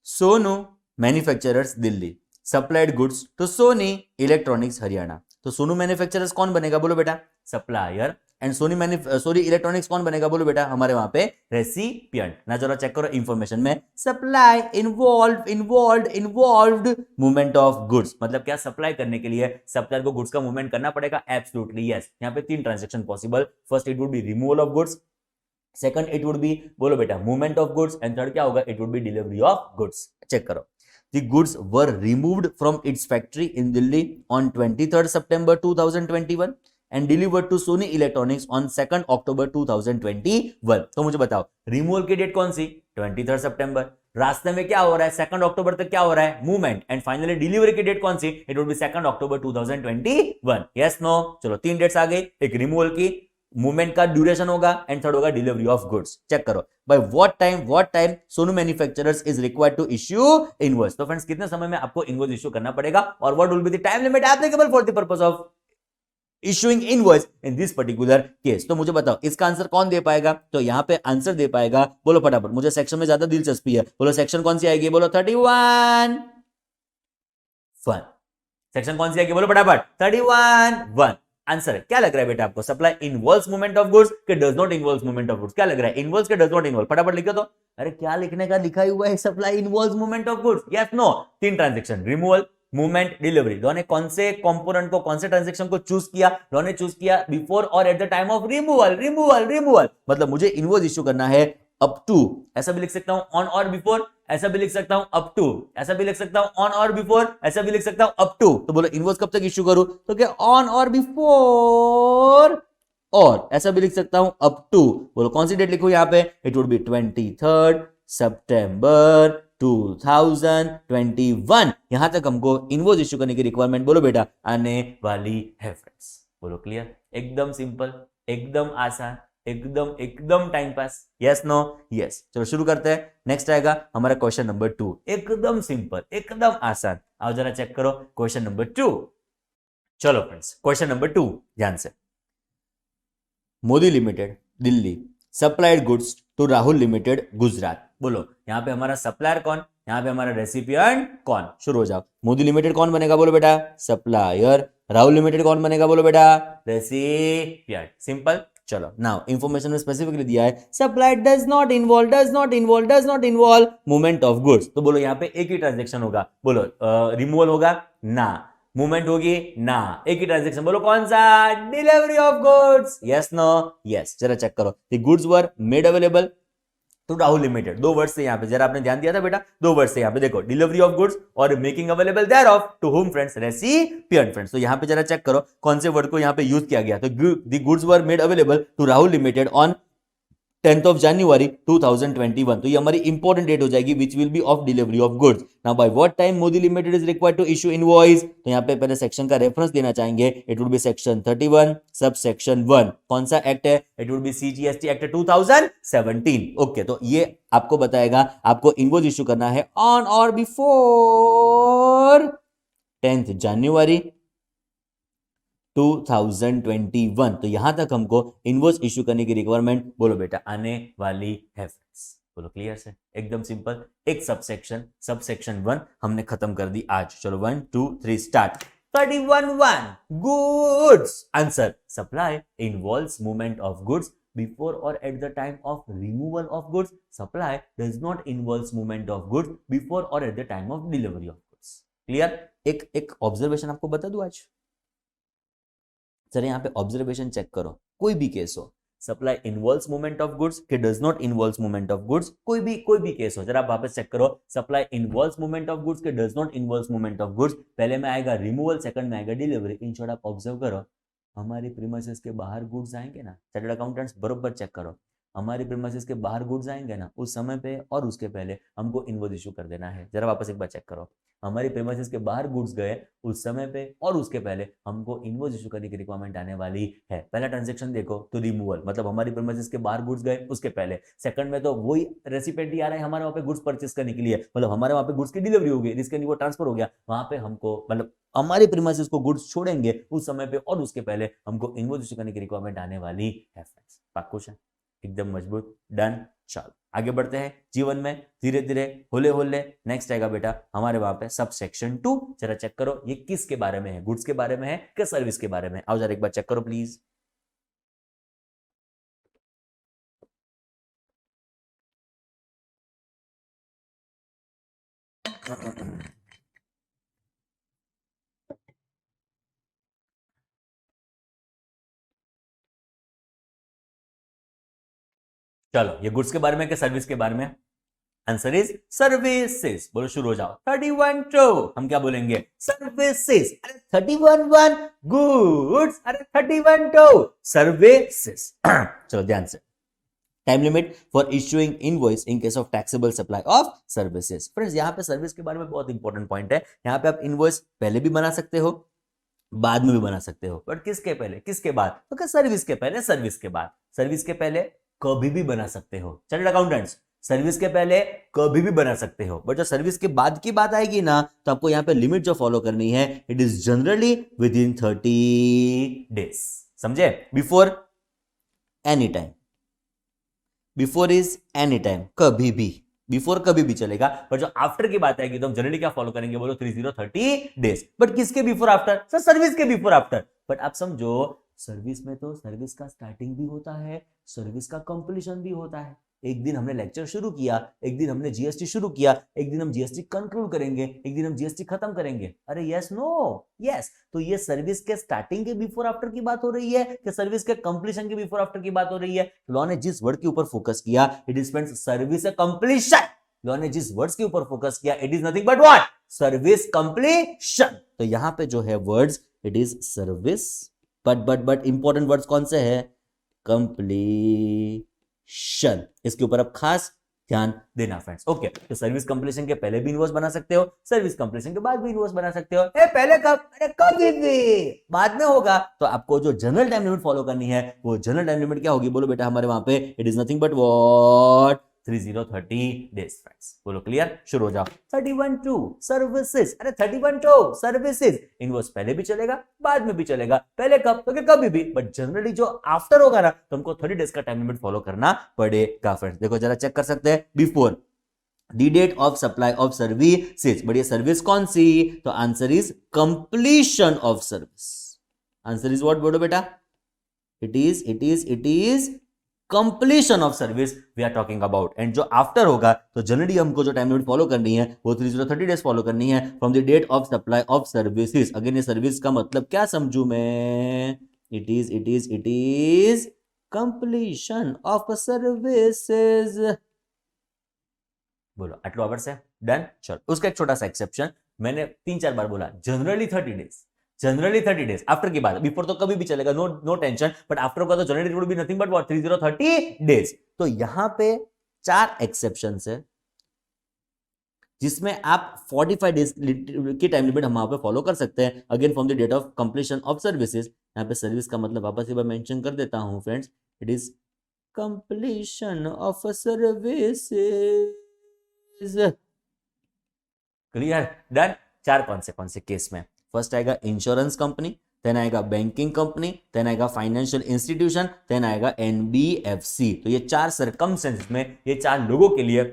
S1: Sonu manufacturers Delhi supplied goods to Sony electronics Haryana. तो सोनू मैन्युफैक्चरर्स कौन बनेगा? बोलो बेटा सप्लायर। एंड सोनी इलेक्ट्रॉनिक्स कौन बनेगा? बोलो बेटा हमारे वहां पे रेसिपिएंट। ना जरा चेक करो इंफॉर्मेशन में, supply involved movement of goods. मतलब क्या? सप्लाई करने के लिए सप्लायर को गुड्स का मूवमेंट करना पड़ेगा? Absolutely yes. यहाँ पे 3 transaction possible. First it would be removal of goods, second it would be बोलो बेटा movement of goods, and third क्या होगा? It would be delivery of goods. Check करो। The goods were removed from its factory in Delhi on 23rd September 2021 and delivered to Sony Electronics on 2nd October 2021। तो मुझे बताओ removal की date कौन सी? 23rd सितंबर। रास्ते में क्या हो रहा है? 2nd अक्टूबर तक क्या हो रहा है? मूवमेंट। एंड फाइनली डिलीवरी की डेट कौन सी? It would be 2nd October 2021। Yes no? चलो 3 डेट्स आ गई। एक रिमूवल की, मूवमेंट का ड्यूरेशन होगा, एंड थर्ड होगा डिलीवरी ऑफ गुड्स। चेक करो by what time Sonu manufacturers is required to issue invoice. तो फ्रेंड्स कितने समय में आपको इनवॉइस इश्यू करना पड़ेगा, और what will be the time limit applicable for the purpose of issuing invoice in this particular case. तो मुझे बताओ इसका आंसर कौन दे पाएगा? तो यहां पे आंसर दे पाएगा, बोलो फटाफट। मुझे सेक्शन में ज्यादा दिलचस्पी है। बोलो सेक्शन कौन सी आएगी? बोलो 31 1। सेक्शन कौन सी आएगी? बोलो फटाफट। 31 1। आंसर क्या लग रहा है बेटा आपको? Supply involves movement of goods के does not involves movement of goods? क्या लग रहा है? इन्वॉल्व्स के डज नॉट इन्वॉल्व? फटाफट लिखो तो। अरे क्या लिखने का? लिखा हुआ है supply involves movement of goods. Yes no? 3 transaction, removal, movement, delivery. दोनों कौन से कंपोनेंट को, कौन से ट्रांजैक्शन को चूज किया? दोनों चूज किया before or at the time of removal. मतलब मुझे इन्वॉइस इश्यू करना है अप टू, ऐसा भी लिख सकता हूं ऑन और बिफोर, ऐसा भी लिख सकता हूं अप टू, ऐसा भी लिख सकता हूं ऑन और बिफोर, ऐसा भी लिख सकता हूं अप टू। तो बोलो इनवॉइस कब तक इश्यू करूं? तो क्या ऑन और बिफोर, और ऐसा भी लिख सकता हूं अप टू। बोलो कौन सी डेट लिखूं यहां पे? इट वुड बी 23rd सितंबर 2021। यहां तक हमको इनवॉइस इश्यू करने की रिक्वायरमेंट बोलो बेटा आने वाली है फ्रेंड्स। बोलो क्लियर? एकदम सिंपल, एकदम आसान, एकदम time pass. Yes no? Yes. चलो शुरू करते हैं। नेक्स्ट आएगा हमारा क्वेश्चन नंबर 2। एकदम सिंपल, एकदम आसान। आओ जरा चेक करो क्वेश्चन नंबर 2। चलो फ्रेंड्स क्वेश्चन नंबर 2 ध्यान से। Modi limited Delhi supplied goods to Rahul limited Gujarat. बोलो यहां पे हमारा सप्लायर कौन? यहाँ पे हमारा रेसिपिएंट कौन, शुरू हो जाओ। मोदी लिमिटेड कौन बनेगा बोलो बेटा, सप्लायर। राहुल लिमिटेड कौन बनेगा बोलो बेटा, रेसिपिएंट। सिंपल। चलो नाउ इंफॉर्मेशन में स्पेसिफिकली दिया है supply does not involve movement of goods, तो बोलो यहाँ पे एक ही ट्रांजेक्शन होगा, बोलो रिमूवल होगा ना, मूवमेंट होगी ना, एक ही ट्रांजेक्शन, बोलो कौन सा, delivery of goods, yes no yes. जरा चेक करो, the goods were made available to Rahul limited, दो वर्ड से यहाँ पे, जरा आपने ध्यान दिया था बेटा, दो वर्ड से यहाँ पे देखो, डिलीवरी ऑफ गुड्स और making available there of to whom friends, recipient friends. तो यहाँ पे जरा चेक करो कौन से वर्ड को यहाँ पे यूज किया गया, तो the goods were made available to Rahul limited on 10th of January 2021, तो ये हमारी इंपॉर्टेंट डेट हो जाएगी which will be of delivery of goods. Now by what time Modi limited is required to issue invoice, तो यहाँ पे पहले सेक्शन का रेफरेंस देना चाहेंगे, it would be section 31 sub section 1, कौन सा एक्ट है, it would B CGST act 2017। Okay, तो ये आपको बताएगा आपको इनवॉइस इशू करना है ऑन और बिफोर 10th January 2021, तो यहां तक हमको इनवॉइस इशू करने की रिक्वायरमेंट बोलो बेटा आने वाली है फ्रेंड्स, बोलो क्लियर से, एकदम सिंपल। एक सबसेक्शन 1 हमने खत्म कर दी आज। चलो 1 2 3 start. 31 goods answer, supply involves movement of goods before or at the time of removal of goods, supply does not involves movement of goods before or at the time of delivery of goods. Clear. एक observation आपको बता दूं आज, sir यहाँ पे observation check करो, कोई भी केस हो, supply involves movement of goods के does not involves movement of goods, कोई भी केस हो, जरा आप वापस चेक करो, supply involves movement of goods के does not involves movement of goods, पहले में आएगा रिमूवल, सेकंड में आएगा डिलीवरी। इन शॉर्ट आप ऑब्जर्व करो, हमारी प्रीमाइसेस के बाहर गुड्स आएंगे ना, चार्टर्ड अकाउंटेंट्स बरोबर चेक करो, हमारी प्रीमाइसेस के बाहर गुड्स आएंगे ना, उस समय पे और उसके पहले हमको इनवॉइस इशू कर देना है। जरा वापस एक बार चेक करो, हमारी प्रीमाइसेस के बाहर गुड्स गए उस समय पे और उसके पहले हमको इनवॉइस इशू करने की रिक्वायरमेंट आने वाली है। पहला ट्रांजैक्शन देखो तो रिमूवल, मतलब हमारी प्रीमाइसेस के बाहर गुड्स गए उसके पहले, सेकंड में तो वही रेसिपिएंट ही आ रहा है हमारे वहां पे गुड्स परचेस करने के लिए, मतलब हमारे वहां पे गुड्स की डिलीवरी हो गई, जिसके लिए वो ट्रांसफर हो गया, वहां पे हमको मतलब हमारी प्रीमाइसेस को गुड्स छोड़ेंगे उस समय पे और उसके पहले हमको इनवॉइस इशू करने की रिक्वायरमेंट आने वाली है फ्रेंड्स। पक्का है, एकदम मजबूत, डन। चलो आगे बढ़ते हैं जीवन में धीरे धीरे होले होले। नेक्स्ट आएगा बेटा हमारे वहां पे सब सेक्शन 2, जरा चेक करो ये किसके बारे में है, गुड्स के बारे में है कि सर्विस के बारे में, आओ जरा एक बार चेक करो प्लीज। चलो ये गुड्स के बारे में कि सर्विस के बारे में, आंसर इज सर्विसेज, बोलो शुरू हो जाओ। 31 टू हम क्या बोलेंगे, सर्विसेज। अरे 31 गुड्स, अरे 31 टू सर्विसेज। चलो ध्यान से, time limit for issuing invoice in case of taxable supply of services. Friends यहाँ पे सर्विस के बारे में बहुत इंपॉर्टेंट पॉइंट है, यहाँ पे आप इनवॉइस पहले भी बना सकते हो बाद में भी बना सकते हो, बट किसके पहले किसके बाद, तो सर्विस के पहले सर्विस के बाद, सर्विस के पहले कभी भी बना सकते हो चार्टर्ड अकाउंटेंट्स, सर्विस के पहले कभी भी बना सकते हो, बट जो सर्विस के बाद की बात आएगी ना तो आपको यहाँ पे लिमिट जो फॉलो करनी है, it is generally within 30 days, समझे। Before any time, before is any time, कभी भी, बिफोर कभी भी चलेगा, पर जो आफ्टर की बात आएगी तो हम जनरली क्या फॉलो करेंगे, बोलो 30 डेज। बट किसके बिफोर आफ्टर, सर सर्विस के बिफोर आफ्टर, बट आप समझो सर्विस में तो सर्विस का स्टार्टिंग भी होता है, सर्विस का कंप्लीशन भी होता है। एक दिन हमने लेक्चर शुरू किया, एक दिन हमने जीएसटी शुरू किया, एक दिन हम जीएसटी कंक्लूड करेंगे, एक दिन हम जीएसटी खत्म करेंगे। अरे यस नो यस, तो ये सर्विस के स्टार्टिंग के बिफोर आफ्टर की बात हो रही है कि सर्विस के कंप्लीशन के बिफोर आफ्टर की बात हो रही है। लॉ ने जिस वर्ड के ऊपर फोकस किया, it is friends service completion. Law ने जिस वर्ड्स के ऊपर फोकस किया, it is nothing but what, service completion. तो यहां पे जो है words, it is service, but important words कौन से हैं, कंप्लीशन, इसके ऊपर आप खास ध्यान देना फ्रेंड्स। ओके, तो सर्विस कंप्लीशन के पहले भी इनवॉइस बना सकते हो, सर्विस कंप्लीशन के बाद भी इनवॉइस बना सकते हो। पहले कब, अरे कभी भी, बाद में होगा तो आपको जो जनरल टाइम लिमिट फॉलो करनी है, वो जनरल टाइम लिमिट क्या होगी, बोलो बेटा हमारे वहां पे, it is nothing but what, 30 days friends, बोलो क्लियर, शुरू हो जाओ। 31 टू सर्विसेज, अरे 31 टू सर्विसेज, इनवॉइस पहले भी चलेगा बाद में भी चलेगा, पहले कब तो कभी भी, बट जनरली जो आफ्टर होगा ना तो हमको 30 डेज का टाइम लिमिट फॉलो करना पड़ेगा फ्रेंड्स। देखो जरा चेक कर सकते हैं, before the date of supply of services, बढ़िया सर्विस कौन सी, तो answer is completion of service. Answer is what बोलो बेटा, it is completion of service we are talking about. And जो आफ्टर होगा तो जनरली हमको जो टाइम लिमिट फॉलो करनी है वो 30 डेज फॉलो करनी है from the date of supply of services. Again ये सर्विस का मतलब क्या समझू मैं, it is completion of services. बोलो आटलो आवड़શે डन। चलो उसका एक छोटा सा एक्सेप्शन, मैंने 3-4 बार बोला generally 30 days, generally 30 days, after की बात, बिफोर तो कभी भी चलेगा, नो टेंशन, बट आफ्टर का तो generally would be nothing but what 30 days. तो यहां पे 4 एक्सेप्शंस है जिसमें आप 45 डेज की टाइम लिमिट हम वहां पे फॉलो कर सकते हैं, again from the date of completion of services. यहां पे सर्विस का मतलब वापस एक बार मेंशन कर देता हूं friends, it is completion of services. Clear, done. 4 कौन से केस में, फर्स्ट आएगा इंश्योरेंस कंपनी, देन आएगा बैंकिंग कंपनी, देन आएगा फाइनेंशियल इंस्टीट्यूशन, देन आएगा एनबीएफसी। तो ये 4 सरकमस्टेंसेस में ये 4 लोगों के लिए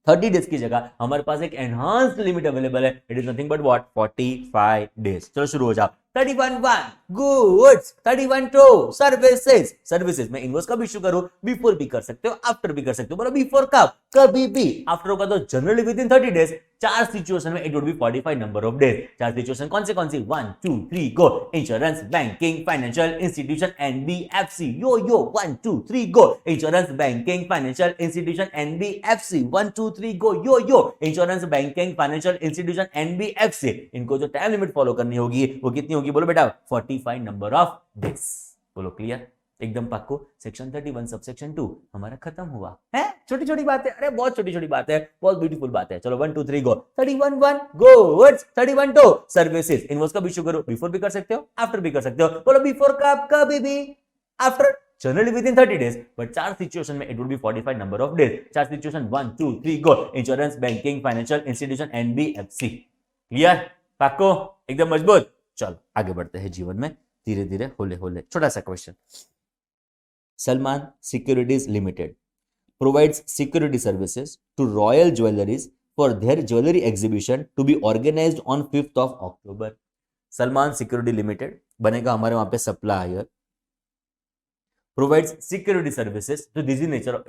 S1: 30 डेज की जगह हमारे पास एक एनहांस्ड लिमिट अवेलेबल है, it is nothing but what 45 days. चलो शुरू हो जाओ। 31 गुड्स, 31 सर्विसेज। सर्विसेज में इनवॉइस कब इशू करूं, बिफोर भी कर सकते हो, आफ्टर भी कर सकते हो। बोलो बिफोर कब, कभी भी। आफ्टर होगा तो generally within 30 days. 4 situation में it would be 45 number of days. 4 situation कौन सी 1 2 3 go. Insurance, banking, financial institution, NBFC. Yo 1 2 3 go. Insurance, banking, financial institution, NBFC. 1 2 3 go. Yo insurance, banking, financial institution, NBFC. इनको जो time limit follow करनी होगी वो कितनी होगी, बोलो बेटा 45 नंबर ऑफ डेज। बोलो क्लियर, एकदम पक्को। सेक्शन 31 सबसेक्शन 2 हमारा खत्म हुआ है। छोटी छोटी बात है, अरे बहुत छोटी छोटी बात है, बहुत ब्यूटीफुल बात है। चलो 1 2 3 गो। 31 goods, 31 services. इनवॉइस कब इशू करो, बिफोर भी कर सकते हो, आफ्टर भी कर सकते हो। बोलो बिफोर कब, कभी भी, after generally within 30 days, but 4 situation में it would be 45 number of days. 4 situation 1 2 3 go. Insurance, banking, financial institution, NBFC. Clear, पक्को, एकदम मजबूत। चलो आगे बढ़ते हैं जीवन में धीरे धीरे, होले होले। छोटा सा question, Salman securities limited provides security services to Royal Jewelleries for their jewelry exhibition to be organized on 5th of October. Salman security limited बनेगा हमारे वहां पे सप्लायर, प्रोवाइड्स सिक्योरिटी सर्विसेज तो this is nature of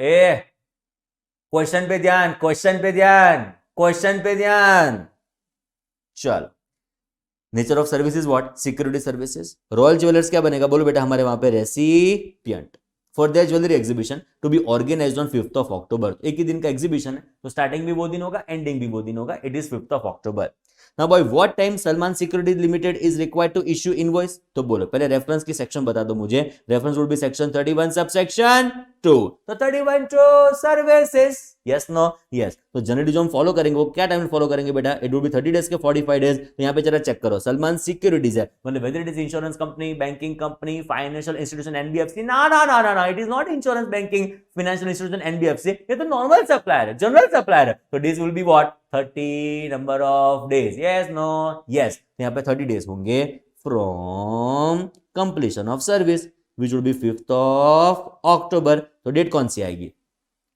S1: question पे ध्यान, question पे ध्यान, question पे ध्यान। चल, nature of services what, security services. Royal jewellers क्या बनेगा, बोलो बेटा हमारे वहां पे recipient for their jewellery exhibition to be organised on 5th of October. एक ही दिन का एग्जीबिशन है तो स्टार्टिंग भी वो दिन होगा, एंडिंग भी वो दिन होगा, it is 5th of October. Now by what time Salman Securities Limited is required to issue invoice? तो बोलो पहले रेफरेंस की सेक्शन बता दो मुझे। Reference would be section 31 subsection 2। तो 31 सर्विसेज, यस नो यस। तो जनरली जो हम फॉलो करेंगे वो क्या टाइम फॉलो करेंगे बेटा, इट वुड बी 30 डेज के 45 डेज। तो यहाँ पे जरा चेक करो, सलमान सिक्योरिटीज है मतलब whether it is insurance company, banking company, financial institution, NBFC. ना it is not insurance, banking, financial institution, NBFC. ये तो नॉर्मल सप्लायर है, जनरल सप्लायर है। तो days will be what 30 number of days, yes no yes. यहाँ पे 30 days होंगे from completion of service which would be 5th of October. तो date कौन सी आएगी,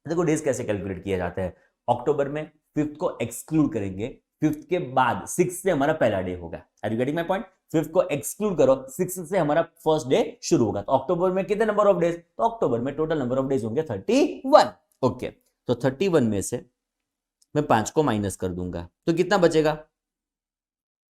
S1: देखो डेज कैसे कैलकुलेट किया जाता है। अक्टूबर में 5th को एक्सक्लूड करेंगे, 5th के बाद 6 से हमारा पहला डे होगा। Are you getting my point? 5th को एक्सक्लूड करो, 6 से हमारा फर्स्ट डे शुरू होगा। तो अक्टूबर में कितने नंबर ऑफ डेज, तो अक्टूबर में टोटल नंबर ऑफ डेज होंगे 31। ओके, तो 31 में से मैं 5 को माइनस कर दूंगा तो कितना बचेगा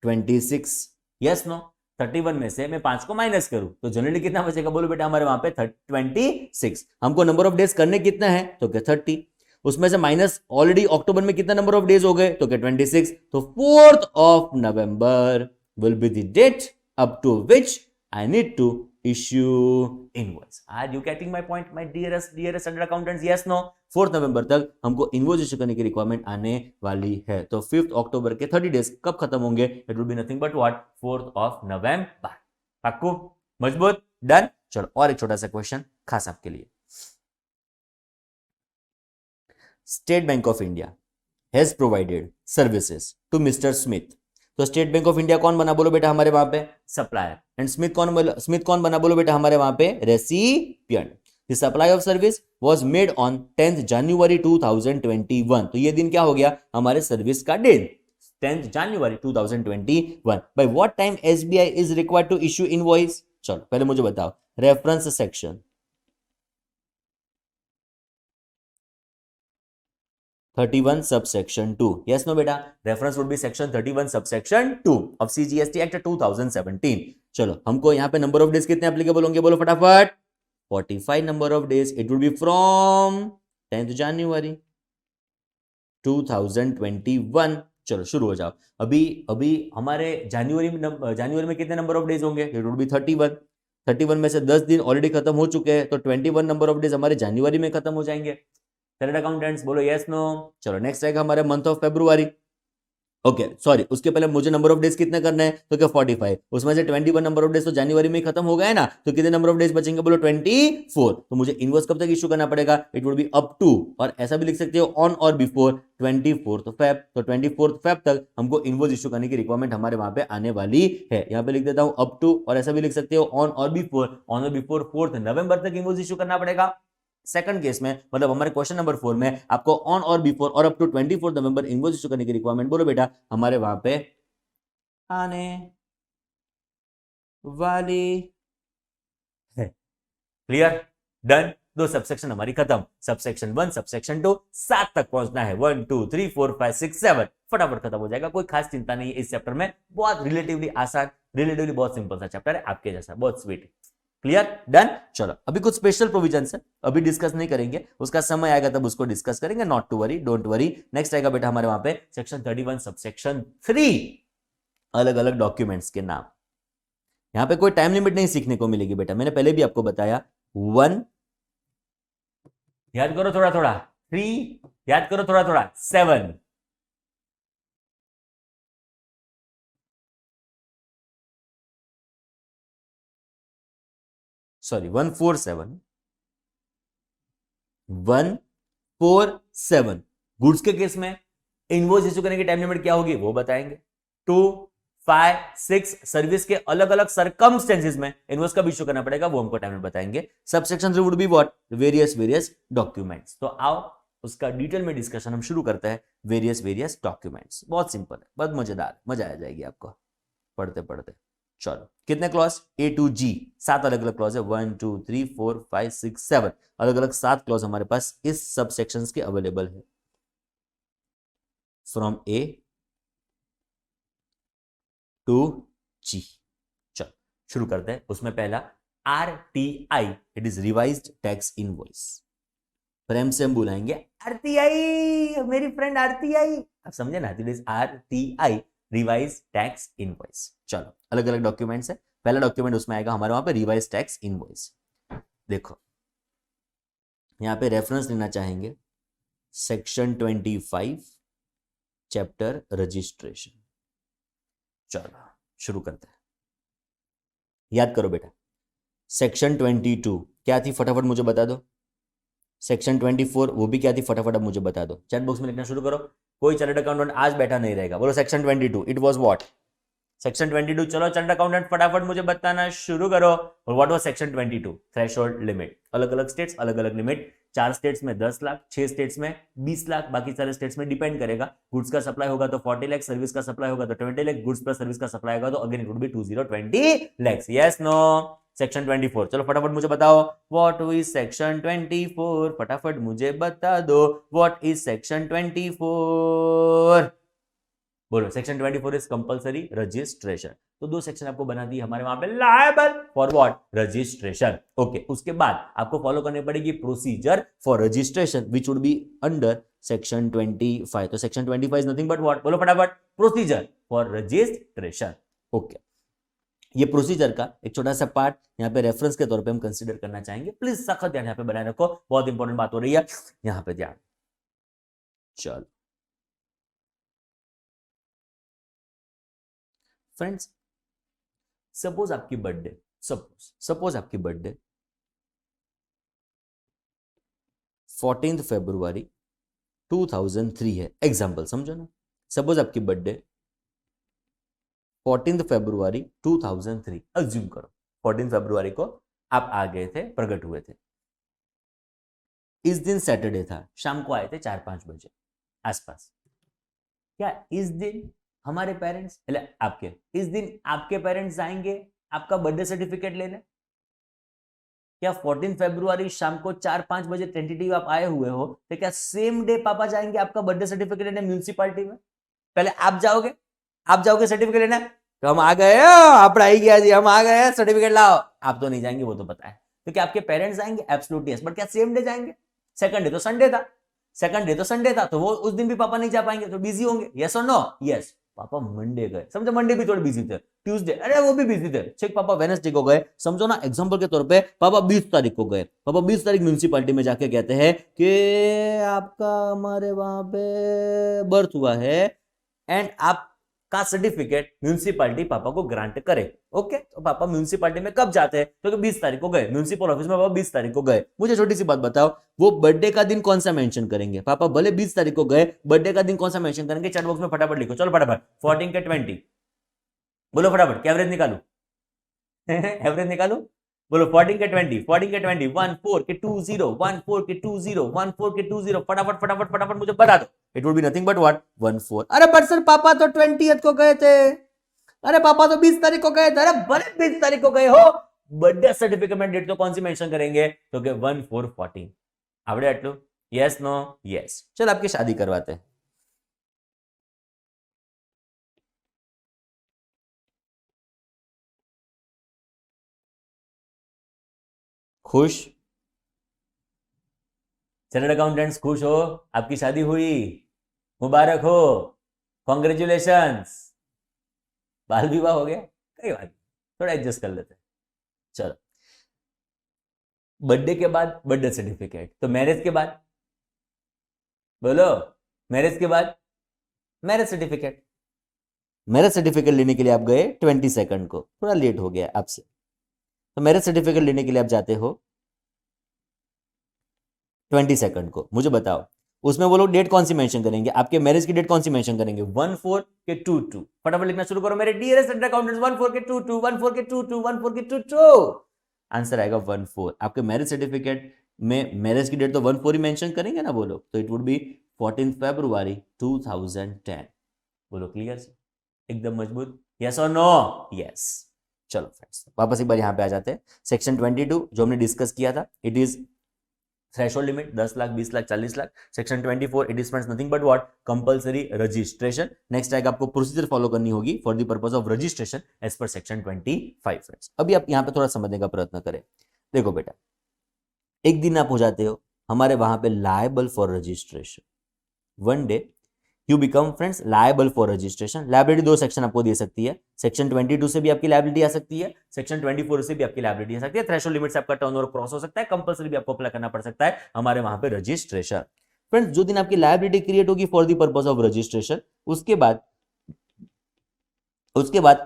S1: 26। यस नो, 31 में से मैं 5 को माइनस करूं तो जनरली कितना बचेगा, बोलो बेटा हमारे वहां पे 26। हमको नंबर ऑफ डेज करने कितना है, तो क्या 30। उसमें से माइनस ऑलरेडी अक्टूबर में कितना नंबर ऑफ डेज हो गए, तो क्या 26। तो 4th of November will be the date up to which I need to issue invoice. Are you getting my point, my dearest under accountants? Yes, no. 4th नवंबर तक हमको invoice issue करने की requirement आने वाली है। तो 5th अक्टूबर के 30 days कब खत्म होंगे, it will be nothing but what 4th of November. पक्को, मजबूत, डन। चलो और एक छोटा सा क्वेश्चन खास आपके लिए। State Bank of India has provided services to mister Smith. तो स्टेट बैंक ऑफ इंडिया कौन बना, बोलो बेटा हमारे वहां पे सप्लायर, एंड स्मिथ कौन बना, बोलो बेटा हमारे वहां पे recipient. The supply of service was made on 10th January 2021। तो ये दिन क्या हो गया हमारे सर्विस का दिन 10th January 2021। By what time SBI is required to issue invoice. चलो पहले मुझे बताओ reference section 31 subsection 2। Yes, no बेटा, reference would be section 31 subsection 2 of CGST act 2017। चलो हमको यहाँ पे नंबर ऑफ डेज कितने एप्लीकेबल होंगे बोलो फटाफट। 45 number of days. It would be from 10th January 2021। चलो शुरू हो जाओ। अभी अभी हमारे जनवरी में कितने नंबर ऑफ डेज होंगे? It would B 31। 31 में से 10 दिन ऑलरेडी खत्म हो चुके हैं, तो 21 नंबर ऑफ डेज हमारे जनवरी में खत्म हो जाएंगे। चार्टर्ड अकाउंटेंट्स बोलो यस नो। चलो नेक्स्ट आएगा हमारे month of February. Okay sorry, उसके पहले मुझे नंबर ऑफ डेज कितने करने हैं? तो क्या 45, उसमें से 21 नंबर ऑफ डेज तो जनवरी में खत्म हो गए ना, तो कितने नंबर ऑफ डेज बचेंगे बोलो 24। तो मुझे इनवर्स कब तक इशू करना पड़ेगा? It would be up to, और ऐसा भी लिख सकते हो ऑन और बिफोर 24th Feb। तो 24th Feb तक हमको इनवर्स इशू करने की रिक्वायरमेंट हमारे वहां पे आने वाली है। यहाँ पे लिख देता हूं अप टू, और ऐसा भी लिख सकते हो ऑन और बिफोर 4th November तक इनवर्स इशू करना पड़ेगा। सेकंड केस में मतलब हमारे क्वेश्चन नंबर 4 में आपको ऑन और बिफोर और अप टू 24 नवंबर इनवॉइस इशू करने की रिक्वायरमेंट बोलो बेटा हमारे वहां पे आने वाली है। क्लियर? डन। दो सबसेक्शन हमारी खत्म। सबसेक्शन 1 सबसेक्शन 2 7 तक पहुंचना है। 1 2 3 4 5 6 7 फटाफट खत्म हो जाएगा। कोई खास चिंता नहीं है इस चैप्टर में। बहुत रिलेटिवली आसान, रिलेटिवली बहुत सिंपल सा चैप्टर है, आपके जैसा बहुत स्वीट। क्लियर? डन। चलो अभी कुछ स्पेशल प्रोविजन है, अभी डिस्कस नहीं करेंगे, उसका समय आएगा तब उसको डिस्कस करेंगे। Not to worry, don't worry. Next आएगा बेटा हमारे वहां पे सेक्शन 31 सबसेक्शन 3 अलग अलग डॉक्यूमेंट्स के नाम। यहां पे कोई टाइम लिमिट नहीं सीखने को मिलेगी बेटा, मैंने पहले भी आपको बताया। 1 याद करो थोड़ा थोड़ा, 3 याद करो थोड़ा थोड़ा, 7 सॉरी 147 गुड्स के केस में इनवॉइस इशू करने की टाइम लिमिट क्या होगी वो बताएंगे। 2 5 6 सर्विस के अलग अलग सर्कमस्टेंसेस में इनवॉइस कब इशू करना पड़ेगा वो हमको टाइम लिमिट बताएंगे। Subsection 3 would be what? Various documents. तो आओ उसका डिटेल में डिस्कशन हम शुरू करते हैं। वेरियस डॉक्यूमेंट्स बहुत सिंपल है, बहुत मजेदार, मजा आ जाएगी आपको पढ़ते पढ़ते। चलो कितने क्लॉज? A to G 7 अलग अलग क्लॉज है। 1 2 3 4 5 6 7 अलग अलग 7 क्लॉज हमारे पास इस सब सेक्शंस के अवेलेबल है। From A to G। चलो शुरू करते हैं। उसमें पहला RTI, it is revised tax invoice. प्रेम से हम बुलाएंगे RTI, मेरी फ्रेंड RTI, आप समझे ना? It is RTI, revise tax invoice. चलो अलग अलग डॉक्यूमेंट्स है। पहला डॉक्यूमेंट उसमें आएगा हमारे वहां पे रिवाइज टैक्स इनवॉइस। देखो यहां पे रेफरेंस लेना चाहेंगे सेक्शन 25 चैप्टर रजिस्ट्रेशन। चलो शुरू करते हैं। याद करो बेटा सेक्शन 22 क्या थी फटाफट मुझे बता दो। सेक्शन 24 वो भी क्या थी फटाफट अब मुझे बता दो। चैट बॉक्स में लिखना शुरू करो। कोई चार्टर्ड अकाउंटेंट आज बैठा नहीं रहेगा। बोलो section 22 it was what? Section 22 चलो चार्टर्ड अकाउंटेंट फटाफट मुझे बताना शुरू करो। और what was section 22? Threshold limit. अलग अलग स्टेट्स अलग अलग लिमिट। 4 स्टेट्स में 10 लाख, 6 स्टेट्स में 20 लाख, बाकी सारे स्टेट्स में डिपेंड करेगा। गुड्स का सप्लाई होगा तो 40 लाख, सर्विस का सप्लाई होगा तो 20 लाख, गुड्स प्लस सर्विस का सप्लाई होगा तो again it would be 20 lakh. Yes no? Section 24 चलो फटाफट मुझे बताओ व्हाट इज सेक्शन 24? फटाफट मुझे बता दो व्हाट इज सेक्शन 24? बोलो सेक्शन 24 इज कंपलसरी रजिस्ट्रेशन। तो 2 सेक्शन आपको बना दी हमारे वहां पे liable for what? Registration. Okay उसके बाद आपको फॉलो करनी पड़ेगी procedure for registration which would be under section 25। तो section 25 is nothing but what? बोलो फटाफट, प्रोसीजर फॉर रजिस्ट्रेशन। ओके ये प्रोसीजर का एक छोटा सा पार्ट यहाँ पे रेफरेंस के तौर पे हम कंसीडर करना चाहेंगे। प्लीज सख्त ध्यान यहाँ पे बनाए रखो, बहुत इंपॉर्टेंट बात हो रही है यहाँ पे ध्यान। चलो फ्रेंड्स सपोज आपकी बर्थडे, सपोज आपकी बर्थडे 14 फरवरी 2003 है। एग्जाम्पल समझो ना। सपोज आपकी बर्थडे 14 फरवरी 2003, अज्यूम करो 14 फरवरी को आप आ गए थे, प्रकट हुए थे। इस दिन सैटरडे था, शाम को आए थे 4-5 बजे आसपास। क्या इस दिन हमारे पेरेंट्स आपके इस दिन आपके पेरेंट्स आएंगे आपका बर्थडे सर्टिफिकेट लेने? क्या 14 फरवरी शाम को 4-5 बजे टेंटेटिव आप आए हुए हो, तो क्या सेम डे पापा जाएंगे आपका बर्थडे सर्टिफिकेट लेने म्यूनिसिपालिटी में? पहले आप जाओगे सर्टिफिकेट लेना, तो हम आ गए, आप आई गया जी, हम आ गए, सर्टिफिकेट लाओ। आप तो नहीं जाएंगे, वो तो पता है। तो क्या आपके पेरेंट्स आएंगे? Absolutely yes. बट क्या सेम डे जाएंगे? सेकंड डे तो संडे था, तो वो उस दिन भी पापा नहीं जा पाएंगे, तो बिजी होंगे। यस और नो? यस। पापा मंडे गए, समझो मंडे भी थोड़े बिजी थे। ट्यूसडे, अरे वो भी बिजी थे। ठीक, पापा वेडनेसडे को गए, समझो ना, एग्जांपल के तौर पे पापा 20 तारीख को गए। पापा 20 तारीख म्यूनिसिपालिटी में जाके कहते हैं कि आपका हमारे वहां पे बर्थ हुआ है, एंड आपका सर्टिफिकेट म्यूनिसिपालिटी पापा को ग्रांट करे। ओके, तो पापा म्यूनिसिपालिटी में कब जाते हैं? तो 20 तारीख को गए म्यूनिसिपल ऑफिस में, पापा 20 तारीख को गए। मुझे छोटी सी बात बताओ, वो बर्थडे का दिन कौन सा मेंशन करेंगे? पापा भले 20 तारीख को गए, बर्थडे का दिन कौन सा मेंशन करेंगे? चैट बॉक्स में फटाफट लिखो, चलो फटाफट। 14 के 20 बोलो फटाफट, क्या एवरेज निकालू? एवरेज निकालू, बोलो 14 के 20, 14 के 20, 14 के 20, 14 के 20, 14 के 20, फटाफट फटाफट फटाफट मुझे बता दो। It would B nothing but what? 14। अरे बट सर पापा तो 20th को गए थे, अरे पापा तो 20 तारीख को गए थे। अरे भले 20 तारीख को गए हो, बर्थडे सर्टिफिकेट में डेट तो कौन सी मेंशन करेंगे? तो 1414। आवड़े आटलू? Yes no? यस। चल आपकी शादी करवाते हैं। खुश? चार्टर्ड अकाउंटेंट्स खुश हो? आपकी शादी हुई, मुबारक हो, कॉन्ग्रेचुलेशंस। बाल विवाह हो गया, कई बात, थोड़ा एडजस्ट कर लेते हैं। चलो, बर्थडे के बाद बर्थडे सर्टिफिकेट, तो मैरिज के बाद बोलो, मैरिज के बाद मैरिज सर्टिफिकेट। मैरिज सर्टिफिकेट लेने के लिए आप गए 22 को, थोड़ा लेट हो गया आपसे, तो मैरिज सर्टिफिकेट लेने के लिए आप जाते हो 22 को। मुझे बताओ, उसमें वो लोग डेट कौन सी मेंशन करेंगे? आपके मैरिज की डेट कौन सी मेंशन करेंगे? 14 के 22। फटाफट लिखना शुरू करो मेरे डियरेस्ट अकाउंटेंट्स। 14 के 22, 14 के 22, 14 के 22। आंसर आएगा 14। आपके मैरिज सर्टिफिकेट में मैरिज की डेट तो 14 ही मेंशन करेंगे ना वो लोग, तो इट वुड बी 14 फरवरी 2010। बोलो क्लियर से, एकदम मजबूत? यस और नो? यस। चलो फ्रेंड्स, वापस एक बार यहां पे आ जाते हैं। सेक्शन 22 जो हमने डिस्कस किया था, it is threshold limit 10 lakh, 20 lakh, 40 lakh. Section 24 it is friends nothing but what? Compulsory registration. Next आएगा, आपको प्रोसीजर फॉलो करनी होगी for the purpose of registration as per section 25 friends. अभी आप यहां पे थोड़ा समझने का प्रयत्न करें। देखो बेटा, एक दिन आप हो जाते हो हमारे वहां पे liable for registration. One day you become friends liable for registration. Liability दो सेक्शन आपको दे सकती है, सेक्शन 22 से भी आपकी लायबिलिटी आ सकती है, सेक्शन 24 से भी आपकी लायबिलिटी आ सकती है। थ्रेशोल्ड लिमिट से आपका टर्नओवर क्रॉस हो सकता है, कंपलसरी भी आपको अप्लाई करना पड़ सकता है हमारे वहां पे रजिस्ट्रेशन। फ्रेंड्स, जो दिन आपकी लायबिलिटी क्रिएट होगी for the purpose of registration, उसके बाद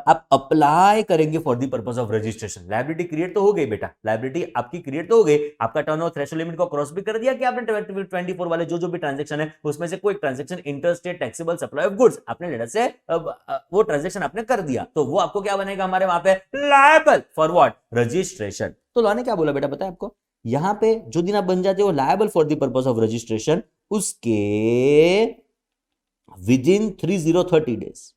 S1: आप अप्लाई करेंगे for the purpose of registration. Liability create तो हो गई बेटा, लायबिलिटी आपकी क्रिएट तो हो गई, आपका टर्नओवर थ्रेशोल्ड लिमिट को क्रॉस भी कर दिया कि आपने 24 वाले जो भी ट्रांजैक्शन है उसमें से कोई transaction interstate taxable supply of goods आपने लेटर से वो ट्रांजैक्शन आपने कर दिया, तो वो आपको क्या बनेगा हमारे वहां पे? Liable for what? रजिस्ट्रेशन। तो लॉ ने क्या बोला बेटा, पता है आपको? यहां पे जो दिन आप बन जाते हो liable for the purpose of registration, उसके विदिन 30 डेज,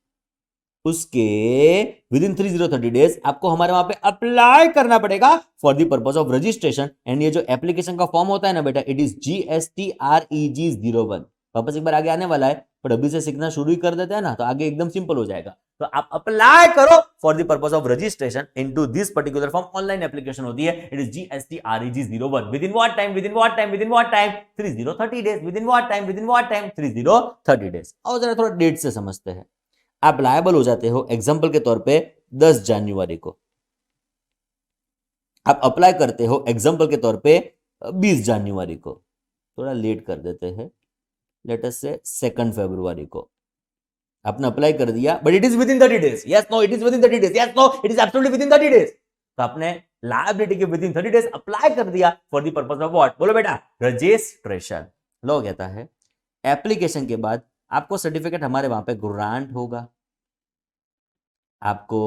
S1: उसके विदिन 30 डेज आपको हमारे वहां पे अप्लाई करना पड़ेगा for the purpose of registration. And ये जो एप्लीकेशन का फॉर्म होता है ना बेटा, इट इज GSTREG01। वापस एक बार आगे आने वाला है, पर अभी से सीखना शुरू ही कर देते हैं ना, तो आगे एकदम सिंपल हो जाएगा। तो आप अप्लाई करो for the purpose of registration into this particular form. Online application होती है, it is GSTREG01। Within what time? Within what time? Within what time? 30 days. Within what time? Within what time? 30 days. और जरा थोड़ा date से समझते हैं। आप liable हो जाते हो एग्जाम्पल के तौर पे 10 जनवरी को, आप अप्लाई करते हो एग्जाम्पल के तौर पे 20 जनवरी को, थोड़ा लेट कर देते हैं, लेट अस से 2 फरवरी को आपने अप्लाई कर दिया, but it is within 30 days. Yes no? It is within 30 days. Yes no? It is absolutely within 30 days. तो आपने लायबिलिटी के विद इन 30 डेज अप्लाई कर दिया for the purpose of what? बोलो बेटा, registration. लो कहता है application के बाद आपको सर्टिफिकेट हमारे वहां पे ग्रांट होगा, आपको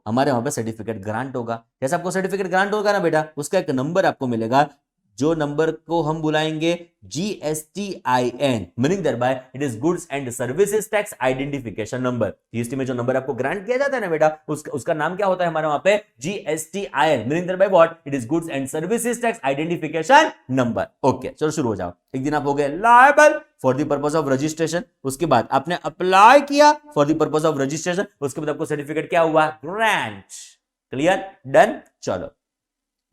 S1: हमारे वहां पे सर्टिफिकेट ग्रांट होगा। जैसे आपको सर्टिफिकेट ग्रांट होगा ना बेटा, उसका एक नंबर आपको मिलेगा जो नंबर को हम बुलाएंगे GSTIN, meaning thereby it is goods and services tax identification number. GST में जो नंबर आपको ग्रांट किया जाता है ना बेटा, उसका नाम क्या होता है हमारे वहां पे? GSTIN, meaning thereby what? It is goods and services tax identification number. Okay, चलो शुरू हो जाओ। एक दिन आप हो गए liable for the purpose of registration, उसके बाद आपने अप्लाई किया for the purpose of registration, उसके बाद आपको सर्टिफिकेट क्या हुआ? ग्रांट। क्लियर? डन। चलो,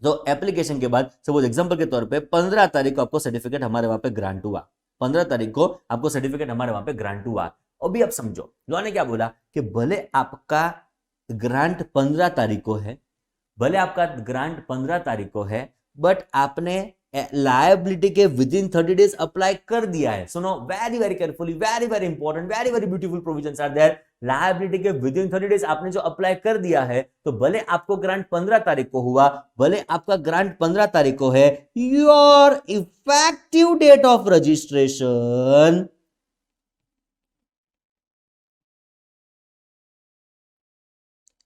S1: तो एप्लीकेशन के बाद सपोज एग्जांपल के तौर पे 15 तारीख को आपको सर्टिफिकेट हमारे वहां पे ग्रांट हुआ, 15 तारीख को आपको सर्टिफिकेट हमारे वहां पे ग्रांट हुआ। अभी आप समझो, लॉ ने क्या बोला कि भले आपका ग्रांट 15 तारीख को है, भले आपका ग्रांट 15 तारीख को है, बट आपने लायबिलिटी के विद इन 30 डेज अप्लाई कर दिया है। सुनो very very carefully, very very important, very very beautiful provisions are there. Liability के विद इन 30 डेज आपने जो अप्लाई कर दिया है, तो भले आपको ग्रांट 15 तारीख को हुआ, भले आपका ग्रांट 15 तारीख को है, your effective date of registration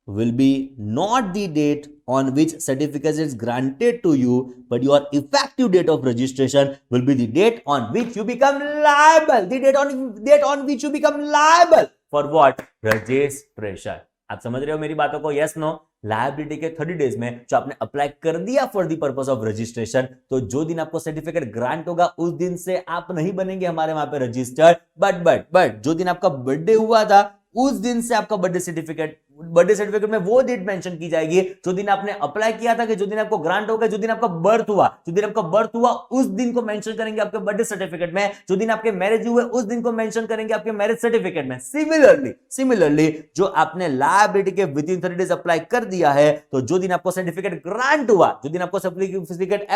S1: will be not the date on which certificate is granted to you, but your effective date of registration will be the date on which you become liable. The date on which you become liable for what? Registration. आप समझ रहे हो मेरी बातों को? Yes no? Liability के 30 days में जो आपने अप्लाई कर दिया for the purpose of registration, तो जो दिन आपको सर्टिफिकेट ग्रांट होगा उस दिन से आप नहीं बनेंगे हमारे वहां पे रजिस्टर्ड, बट जो दिन आपका बर्थडे हुआ था उस दिन से आपका बर्थडे सर्टिफिकेट में वो डेट मेंशन की जाएगी जो दिन आपने अप्लाई किया था, कि जो दिन आपको ग्रांट होगा, जो दिन आपका बर्थ हुआ, जो दिन आपका बर्थ हुआ उस दिन को मेंशन करेंगे आपके बर्थडे सर्टिफिकेट में, जो दिन आपके मैरिज हुए उस दिन को मेंशन करेंगे आपके मैरिज सर्टिफिकेट में। सिमिलरली जो आपने लायबिलिटी के विद इन 30 डेज अप्लाई कर दिया है, तो जो दिन आपको सर्टिफिकेट ग्रांट हुआ, जो दिन आपको सर्टिफिकेट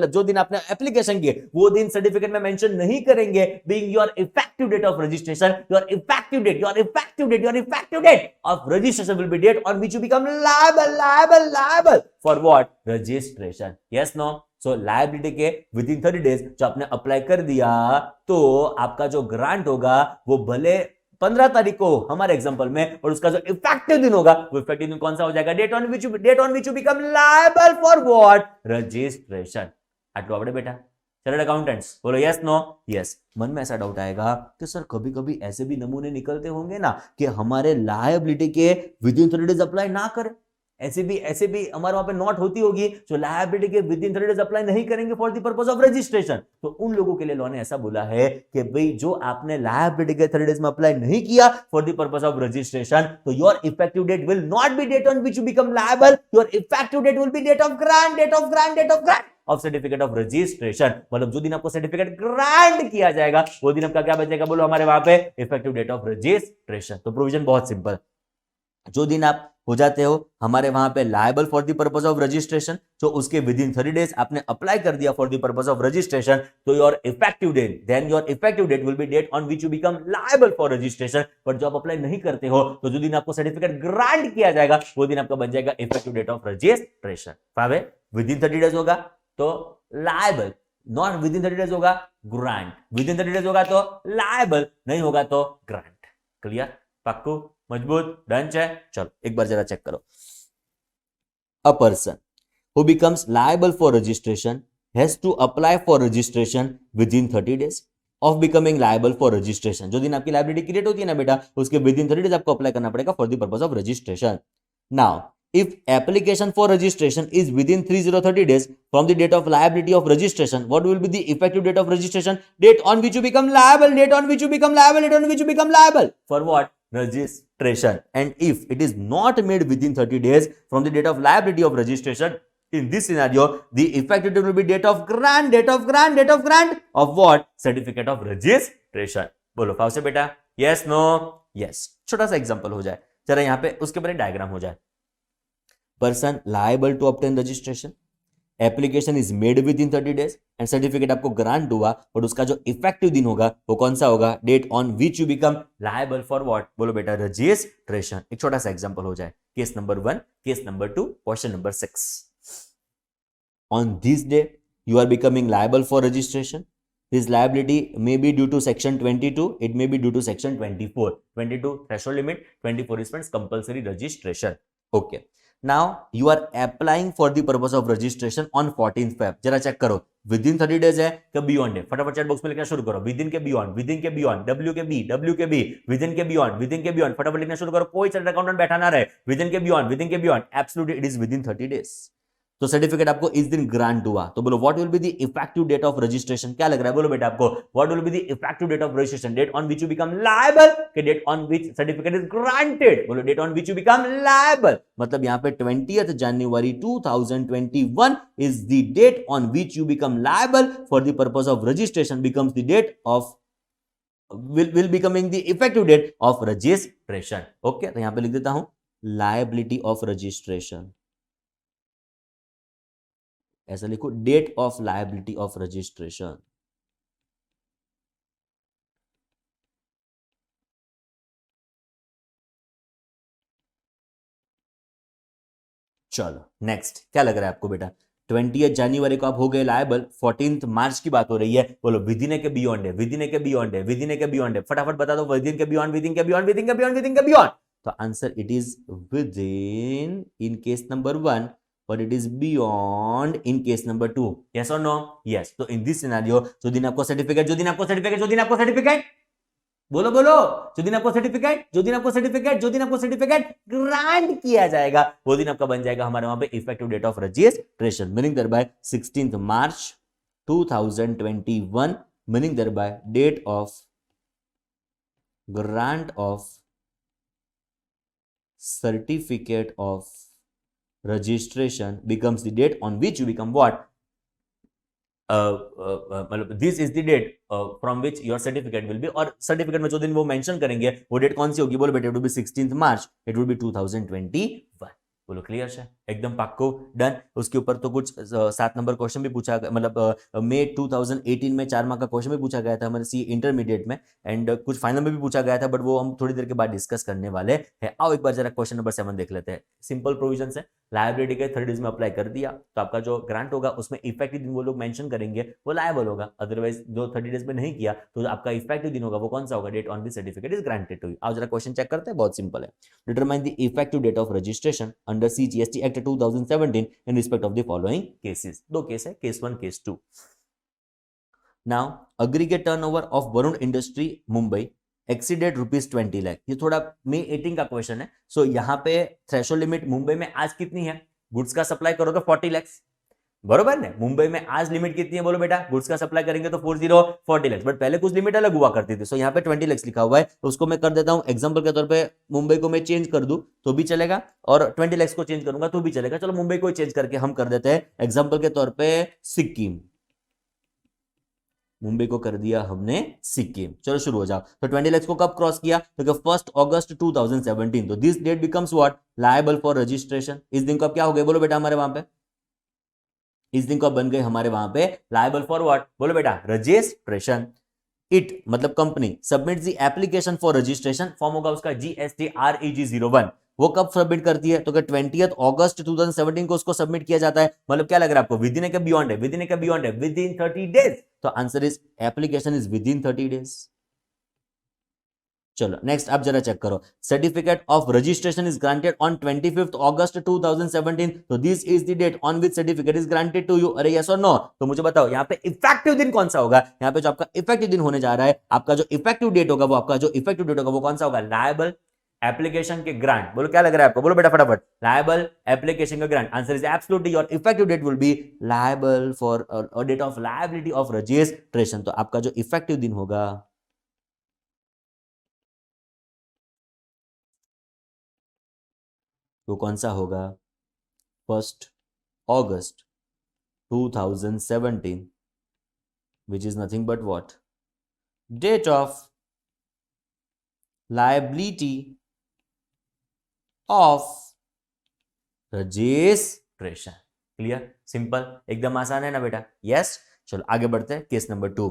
S1: जो दिन आपने एप्लीकेशन किए, वो दिन सर्टिफिकेट में मेंशन नहीं करेंगे, being your effective date of registration. Your effective date of registration will be date on which you become liable for what? Registration. Yes, no? So liability के within 30 days जो आपने apply कर दिया, तो आपका जो ग्रांट होगा वो भले 15 तारीख को हमारे एग्जांपल में, और उसका जो इफेक्टिव दिन होगा वो इफेक्टिव दिन कौन सा हो जाएगा? Date on which you become liable for what? Registration. आटलो आवड़े बेटा? चार्टर्ड अकाउंटेंट्स बोलो यस नो? यस। मन में ऐसा डाउट आएगा कि सर कभी कभी ऐसे भी नमूने निकलते होंगे ना कि हमारे लायबिलिटी के विद इन 30 डेज अप्लाई ना करें, ऐसे भी हमारे वहां पे नोट होती होगी जो लायबिलिटी के विद इन 30 डेज अप्लाई नहीं करेंगे for the purpose of registration. तो उन लोगों के लिए लॉ ने ऐसा बोला है कि भाई जो आपने लायबिलिटी के 30 डेज में अप्लाई नहीं किया for the purpose of registration, तो your effective date will not be date on which you become liable, your effective date will be date of grant of certificate of registration. मतलब जो दिन आपको certificate grant किया जाएगा वो दिन आपका क्या बचेगा? बोलो हमारे वहां पे इफेक्टिव डेट ऑफ रजिस्ट्रेशन। तो प्रोविजन बहुत सिंपल, जो दिन आप हो जाते हो हमारे वहां पे liable for the purpose of registration, जो उसके विद इन 30 डेज आपने अप्लाई कर दिया for the purpose of registration, तो your effective date will be date on which you become liable for registration. But जो आप अप्लाई नहीं करते हो, तो जो दिन आपको सर्टिफिकेट ग्रांट किया जाएगा वो दिन आपका बन जाएगा इफेक्टिव डेट ऑफ रजिस्ट्रेशन। पावे विद इन 30 डेज होगा तो liable, not with in 30 days होगा ग्रांट, विद इन 30 डेज होगा तो लायबल, नहीं होगा तो ग्रांट। क्लियर? पक्कू? मजबूत? डन है? चलो एक बार जरा चेक करो। A person who becomes liable for registration has to apply for registration within 30 days of becoming liable for registration. जो दिन आपकी लायबिलिटी क्रिएट होती है ना बेटा, उसके विद इन 30 डेज आपको अप्लाई करना पड़ेगा for the purpose of registration. Now if application for registration is within 30 days from the date of liability of registration, what will be the effective date of registration? Date on which you become liable, date on which you become liable for what? Registration. And if it is not made within 30 days from the date of liability of registration, in this scenario the effective date will be date of grant of what? Certificate of registration. बोलो फाव से बेटा? yes no? yes. छोटा सा example हो जाए जरा यहाँ पे, उसके ऊपर डायग्राम हो जाए। Person liable to obtain registration, application is made within 30 days and certificate आपको ग्रांट हुआ, और उसका जो इफेक्टिव दिन होगा वो कौन सा होगा? Date on which you become liable for what? बोलो बेटा रजिस्ट्रेशन। एक छोटा सा एग्जांपल हो जाए, case number 1, case number 2, question number 6। On this day you are becoming liable for registration. This liability may be due to section 22, it may be due to section 24. 22 threshold limit, 24 is compulsory registration. Okay. Now you are applying for the purpose of registration on 14th Feb. जरा check करो, with in 30 days है क्या beyond है? फटाफट chat box में लिखना शुरू करो, विद इन के बियॉन्ड, विद इन के बियॉन्ड, डब्ल्यू के बी, विद इन के बियॉन्ड, विद इन के बियॉन्ड, फटाफट लिखना शुरू करो, कोई चार्टर्ड अकाउंटेंट बैठा ना रहे, विद इन के बियॉन्ड, विद इन के beyond, absolutely it is within 30 days. तो सर्टिफिकेट आपको इस दिन ग्रांट हुआ, तो बोलो what will be the effective date of registration? क्या लग रहा है बोलो बेटा आपको, what will be the effective date of registration? Date on which you become liable के date on which certificate is granted? बोलो date on which you become liable, मतलब यहां पे 20th January 2021 is the date on which you become liable for the purpose of registration, becomes the date of will becoming the effective date of registration. Okay, तो यहां पे लिख देता हूं liability of registration, ऐसा लिखो date of liability of registration. चलो next, क्या लग रहा है आपको बेटा? 20th January को आप हो गए लायबल, 14th मार्च की बात हो रही है, बोलो विदिन के बियॉन्ड है, विदिन के बियॉन्ड है, विदिन के बियॉन्ड है, फटाफट बता दो विदिन के बियॉन्ड, विदिन के बियॉन्ड, विदिन के बियॉन्ड, विदिन के बियॉन्ड। तो answer it is within in case number 1 और it is beyond in case number 2। Yes और नो? यस। तो इन दिस सिनेरियो जो दिन आपको सर्टिफिकेट, जो दिन आपको सर्टिफिकेट, जो दिन आपको सर्टिफिकेट, बोलो बोलो, जो दिन आपको सर्टिफिकेट, जो दिन आपको सर्टिफिकेट, जो दिन आपको सर्टिफिकेट ग्रांट किया जाएगा, वो दिन आपका बन जाएगा हमारे वहां पे effective date of registration, meaning thereby 16th March 2021, meaning thereby date of grant of certificate of registration becomes the date on which you become what? This is the date from which your certificate will be, और certificate में जो दिन वो mention करेंगे वो date कौन सी होगी? बोलो बेटे, it will B 16th March, it will B 2021। बोलो क्लियर है? एकदम पक्को डन। उसके ऊपर तो कुछ 7 नंबर क्वेश्चन भी पूछा, मतलब मई 2018 में 4 मार्क का क्वेश्चन भी पूछा गया था हमारे सी इंटरमीडिएट में, एंड कुछ फाइनल में भी पूछा गया था, बट वो हम थोड़ी देर के बाद डिस्कस करने वाले हैं। आओ एक बार जरा क्वेश्चन नंबर 7 देख लेते हैं। सिंपल प्रोविजन है, लायबिलिटी के 30 डेज में अप्लाई कर दिया तो आपका जो ग्रांट होगा उसमें इफेक्टिव दिन वो लोग मेंशन करेंगे वो लायबल होगा, अदरवाइज जो 30 डेज में नहीं किया तो आपका इफेक्टिव दिन होगा वो कौन सा होगा? Date on the certificate is granted to you. आओ जरा क्वेश्चन चेक करते हैं, बहुत सिंपल है। Determine the effective date of registration under CGST act 2017 in respect of the following cases। दो केस है, case 1, case 2। Now aggregate turnover of Varun Industry Mumbai exceeded ₹20 lakh। ये थोड़ा May 18 का question है। सो यहाँ पे थ्रेशोल्ड लिमिट मुंबई में आज कितनी है? गुड्स का सप्लाई करो तो 40 लाख, बरोबर ना? मुंबई में आज लिमिट कितनी है? बोलो बेटा, गुड्स का सप्लाई करेंगे तो 40 लाख, बट पहले कुछ लिमिट अलग हुआ करती थी। सो यहाँ पे 20 लाख लिखा हुआ है, तो उसको मैं कर देता हूं एग्जांपल के तौर पे, मुंबई को मैं चेंज कर दूं तो भी चलेगा, और 20 लाख को चेंज करूंगा तो भी चलेगा। चलो मुंबई को चेंज करके हम कर देते हैं एग्जांपल के तौर पे सिक्किम। मुंबई को कर दिया हमने सिक्किम। चलो शुरू हो जाओ। तो 20 लाख को कब क्रॉस किया? तो 1 अगस्त 2017। तो this date becomes what? Liable for registration. इस दिन को अब क्या हो गए? बोलो बेटा हमारे वहां पे, इस दिन को बन गए हमारे वहां पे लायबल फॉर व्हाट? बोलो बेटा रजिस्ट्रेशन। इट मतलब company submit the application for registration, form होगा उसका GSTREG01। वो कब सबमिट करती है? तो 20th August 2017 को उसको सबमिट किया जाता है। मतलब क्या लग रहा है आपको? विद इन के बियॉन्ड है, विद इन के बियॉन्ड है, विद इन 30 डेज। तो answer is application is within 30 डेज। चलो नेक्स्ट आप जरा चेक करो। Certificate of registration is granted on 25th August 2017। तो this is the date on which certificate is granted to you. अरे yes और no? तो मुझे बताओ यहाँ पे इफेक्टिव दिन कौन सा होगा? यहाँ पे जो आपका इफेक्टिव दिन होने जा रहा है, आपका जो इफेक्टिव डेट होगा, वो आपका जो इफेक्टिव डेट होगा वो कौन सा होगा? लायबल एप्लीकेशन के ग्रांट। बोलो क्या लग रहा है आपको? बोलो बेटा फटाफट। लायबल एप्लीकेशन का grant. Answer is absolutely your effective date will be liable for date of liability of registration. तो आपका जो इफेक्टिव दिन होगा वो कौन सा होगा? 1 August 2017, which is nothing but what? Date of liability of registration. Clear? Simple, एकदम आसान है ना बेटा? यस। चलो आगे बढ़ते हैं। Case number 2।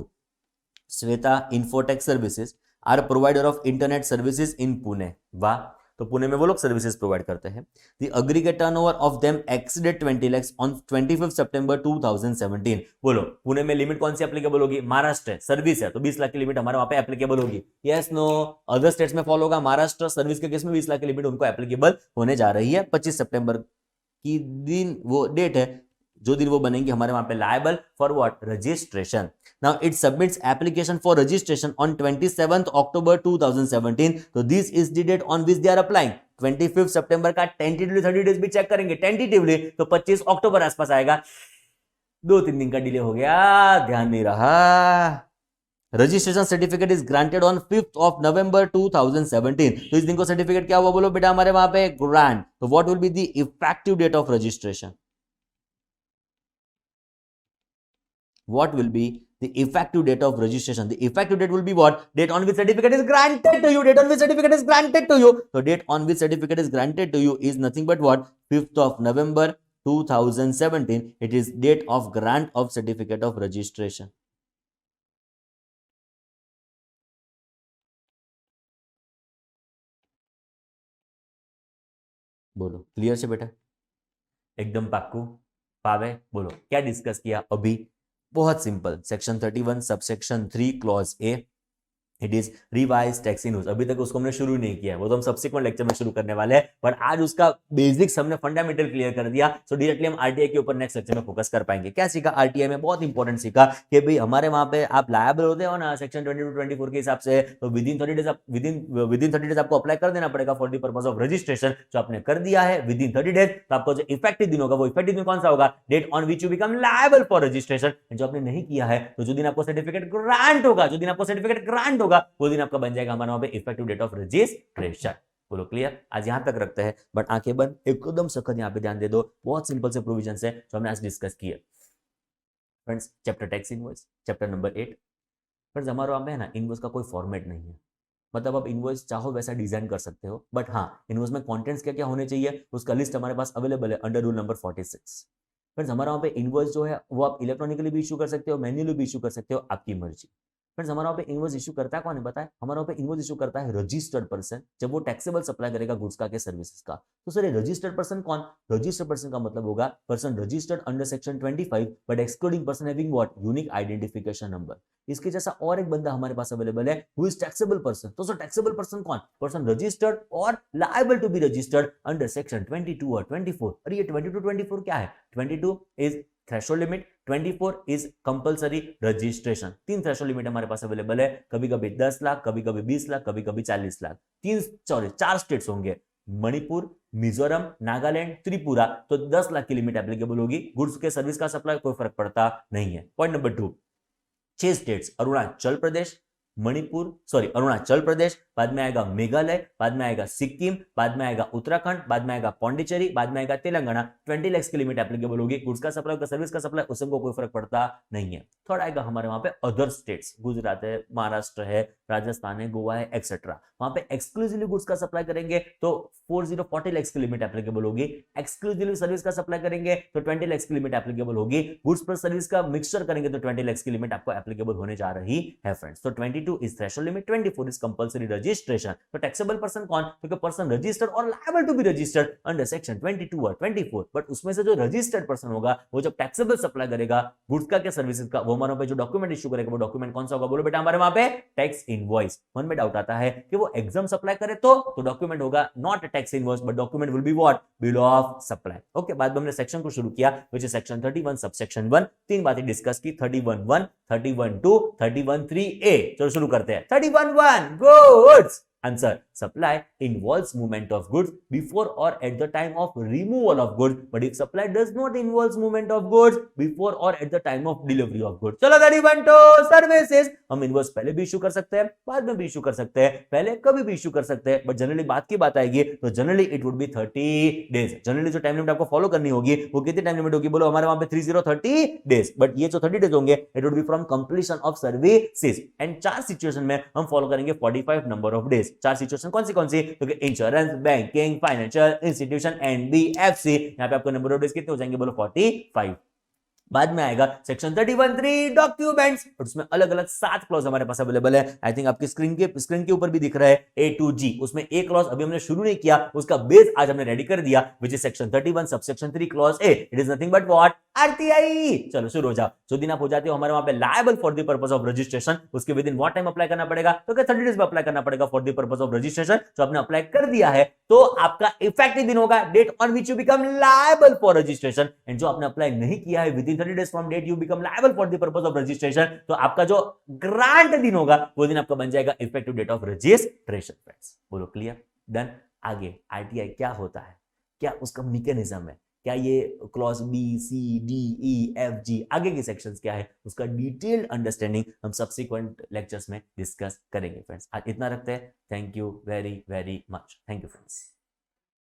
S1: Shweta infotech services are provider of internet services in Pune. वाह, तो पुणे में वो लोग सर्विसेज प्रोवाइड करते हैं। The aggregate turnover of them exceeded 20 lakhs on 25 September 2017। बोलो पुणे में लिमिट कौन सी एप्लीकेबल होगी? महाराष्ट्र है, सर्विस है, तो 20 लाख की लिमिट हमारे वहां पे एप्लीकेबल होगी। Yes no? अदर स्टेट्स में फॉलो होगा। महाराष्ट्र सर्विस के केस में 20 लाख की लिमिट उनको एप्लीकेबल होने जा रही है। 25 सितंबर की दिन वो डेट है जो दिन वो बनेंगे हमारे वहां पे liable for what, registration. Now it submits application for registration on 27th October 2017, तो this is the date on which they are applying. 25 सितंबर का टेंटेटिवली 30 डेज भी चेक करेंगे, टेंटेटिवली तो 25 अक्टूबर आसपास आएगा, 2-3 दिन का डिले हो गया, ध्यान नहीं रहा। Registration certificate is granted on 5th November 2017, तो इस दिन को सर्टिफिकेट क्या हुआ बोलो बेटा हमारे वहां पे, ग्रांट। तो what will be the effective date of registration, what will be the effective date of registration? The effective date will be what? Date on which certificate is granted to you. Date on which certificate is granted to you. So date on which certificate is granted to you is nothing but what? 5th November 2017. It is date of grant of certificate of registration. बोलो clear से बेटा, एकदम पाक्कू पावे। बोलो क्या discuss किया अभी, बहुत simple, section 31 subsection 3 clause A, it is revise tax in use. अभी तक उसको हमने शुरू नहीं किया है, वो तो हम सब्सिक्वेंट लेक्चर में शुरू करने वाले हैं, पर आज उसका बेसिक्स हमने फंडामेंटल क्लियर कर दिया। सो डायरेक्टली हम आरटीआई के ऊपर नेक्स्ट लेक्चर में फोकस कर पाएंगे। क्या सीखा आरटीआई में, बहुत इंपॉर्टेंट सीखा कि भाई हमारे वहां पे आप लायबल होते हो ना सेक्शन 22-24 के हिसाब से, तो विदिन 30 डेज विदिन 30 डेज आपको अप्लाई कर देना पड़ेगा for the purpose of registration. जो आपने कर दिया है विदिन 30 डेज, तो आपको जो इफेक्टिव दिन होगा वो इफेक्टिव दिन कौन सा होगा, date on which you become liable for registration. जो आपने नहीं किया है, तो जो दिन आपको सर्टिफिकेट ग्रांट होगा, जो दिन आपको सर्टिफिकेट ग्रांट होगा, वो दिन आपका बन जाएगा हमारे वहां पे इफेक्टिव डेट ऑफ रजिस्ट्रेशन। बोलो क्लियर, आज यहां तक रखते हैं, बट आंखें बंद एकदम सख्त यहां पे ध्यान दे दो, बहुत सिंपल से प्रोविजन है जो हमने आज डिस्कस किए। Friends chapter tax invoice, chapter number 8। Friends हमारे वहां पे है ना इनवॉइस का कोई फॉर्मेट नहीं है, मतलब आप इनवॉइस चाहो वैसा डिजाइन कर सकते हो, बट हाँ इनवॉइस में कंटेंट्स क्या क्या होने चाहिए उसका लिस्ट हमारे पास अवेलेबल है अंडर रूल नंबर 46। फ्रेंड्स हमारे वहां पे इनवॉइस जो है वो आप इलेक्ट्रॉनिकली भी इशू कर सकते हो, मैन्युअली भी इशू कर सकते हो, आपकी मर्जी। फ्रेंड्स हमारा पे इनवॉइस इशू करता है कौन है बताए, हमारा पे इनवॉइस इशू करता है रजिस्टर्ड पर्सन, जब वो टैक्सेबल सप्लाई करेगा गुड्स का के सर्विसेज का। तो सर रजिस्टर्ड पर्सन कौन, रजिस्टर्ड पर्सन का मतलब होगा person registered under section 25 but excluding person having what, unique identification number. इसके जैसा और एक बंदा हमारे पास अवेलेबल है हु इज टैक्सेबल पर्सन। तो सर टैक्सेबल पर्सन कौन, पर्सन रजिस्टर्ड और liable to be registered under section 22 और 24। और ये 22-24 क्या है, 22 is threshold limit, 24 is compulsory registration. 3 threshold limit हमारे पास अवेलेबल है, कभी कभी 10 लाख, कभी कभी 20 लाख, कभी कभी 40 लाख। 4 स्टेट्स होंगे, मणिपुर, मिजोरम, नागालैंड, त्रिपुरा। तो 10 लाख की लिमिट एप्लीकेबल होगी, गुड्स के सर्विस का सप्लाई कोई फर्क पड़ता नहीं है। Point number 2, 6 states, Arunachal Pradesh, Arunachal Pradesh, बाद में आएगा मेघालय, बाद में आएगा सिक्किम, बाद में आएगा उत्तराखंड, बाद में आएगा पौंडीचेरी, बाद में आएगा तेलंगाना। 20 लाख की लिमिट एप्लीकेबल होगी, गुड्स का सप्लाई का सर्विस का सप्लाई उससे कोई फर्क पड़ता नहीं है। थर्ड आएगा हमारे वहां पे अदर स्टेट्स, गुजरात है, महाराष्ट्र है, राजस्थान है, गोवा है, एक्सेट्रा। वहां पे एक्सक्लूसिवली गुड्स का सप्लाई करेंगे तो 40 लाख की लिमिट एप्लीकेबल होगी। एक्सक्लूसिवली सर्विस का सप्लाई करेंगे तो 20 लाख की लिमिट एप्लीकेबल होगी। गुड्स प्लस सर्विस का मिक्सचर करेंगे तो 20 लाख की लिमिट आपको एप्लीकेबल होने जा रही है फ्रेंड्स। तो 22 is threshold limit, 24 is compulsory registration. तो टैक्सेबल पर्सन कौन, क्योंकि पर्सन रजिस्टर्ड और liable to be registered under section 22 और 24। बट उसमें से जो रजिस्टर्ड पर्सन होगा वो जब टैक्सेबल सप्लाई करेगा गुड्स का क्या सर्विसेज का, वो हमारे पे जो डॉक्यूमेंट इशू करेगा वो डॉक्यूमेंट कौन सा होगा, बोलो बेटा हमारे वहां पे टैक्स इनवॉइस। मन में डाउट आता है कि वो एग्जाम सप्लाई करे तो डॉक्यूमेंट होगा not tax invoice but document will be what, bill of supply. Okay, बाद में हमने सेक्शन को शुरू किया व्हिच इज सेक्शन 31 सबसेक्शन 1। 3 बातें डिस्कस की, 31(1), 31(2), 31(3)(a। चलो शुरू करते हैं। 31(1) goods answer, supply involves movement of goods before or at the time of removal of goods, but if supply does not involve movement of goods before or at the time of delivery of goods। चलो 31(2) services. हम invoice पहले भी issue कर सकते हैं, बाद में भी इशू कर सकते हैं, पहले कभी भी इशू कर सकते हैं, बट जनरली बात की बात आएगी तो generally it would B 30 days. Generally जो टाइम लिमिट आपको फॉलो करनी होगी वो कितनी टाइम लिमिट होगी, बोलो हमारे वहां पे 30 डेज। बट ये जो 30 डेज होंगे it would be from completion of services. And 4 situation में हम फॉलो करेंगे 45 नंबर ऑफ डेज। 4 सिचुएशन कौन सी, क्योंकि insurance, banking, financial institution, NBFC. यहां पे आपको नंबर ऑफ डेज कितने हो जाएंगे, बोलो 45। बाद में आएगा सेक्शन 31(3) डॉक्यूमेंट्स, और उसमें अलग अलग 7 क्लॉज हमारे पास अवेलेबल है। आई थिंक आपकी स्क्रीन के ऊपर भी दिख रहा है A to G। उसमें एक क्लॉज अभी हमने शुरू नहीं किया, उसका बेस आज हमने रेडी कर दिया, which is section 31 subsection 3 clause A। It is nothing but what? RTI. चलो शुरू हो जाओ। जो दिन आप हो जाते हो हमारे वहां पे liable for the purpose of registration, उसके within what time apply करना पड़ेगा? तो क्या 30 डेज में अप्लाई करना पड़ेगा for the purpose of registration. जो आपने अप्लाई कर दिया है तो आपका इफेक्टिव दिन होगा date on which you become liable for registration. And जो आपने अप्लाई नहीं किया है within 30 days from date you become liable for the purpose of registration, तो आपका जो ग्रांट दिन होगा वो दिन आपका बन जाएगा effective date of registration. Friends बोलो क्लियर? डन। आगे आरटीआई क्या होता है, क्या उसका मैकेनिज्म है, क्या ये clause B C D E F G आगे के सेक्शंस क्या है, उसका डिटेल्ड अंडरस्टैंडिंग हम सब्सिक्वेंट लेक्चर्स में डिस्कस करेंगे। फ्रेंड्स आज इतना रखते हैं। Thank you very very much. Thank you friends.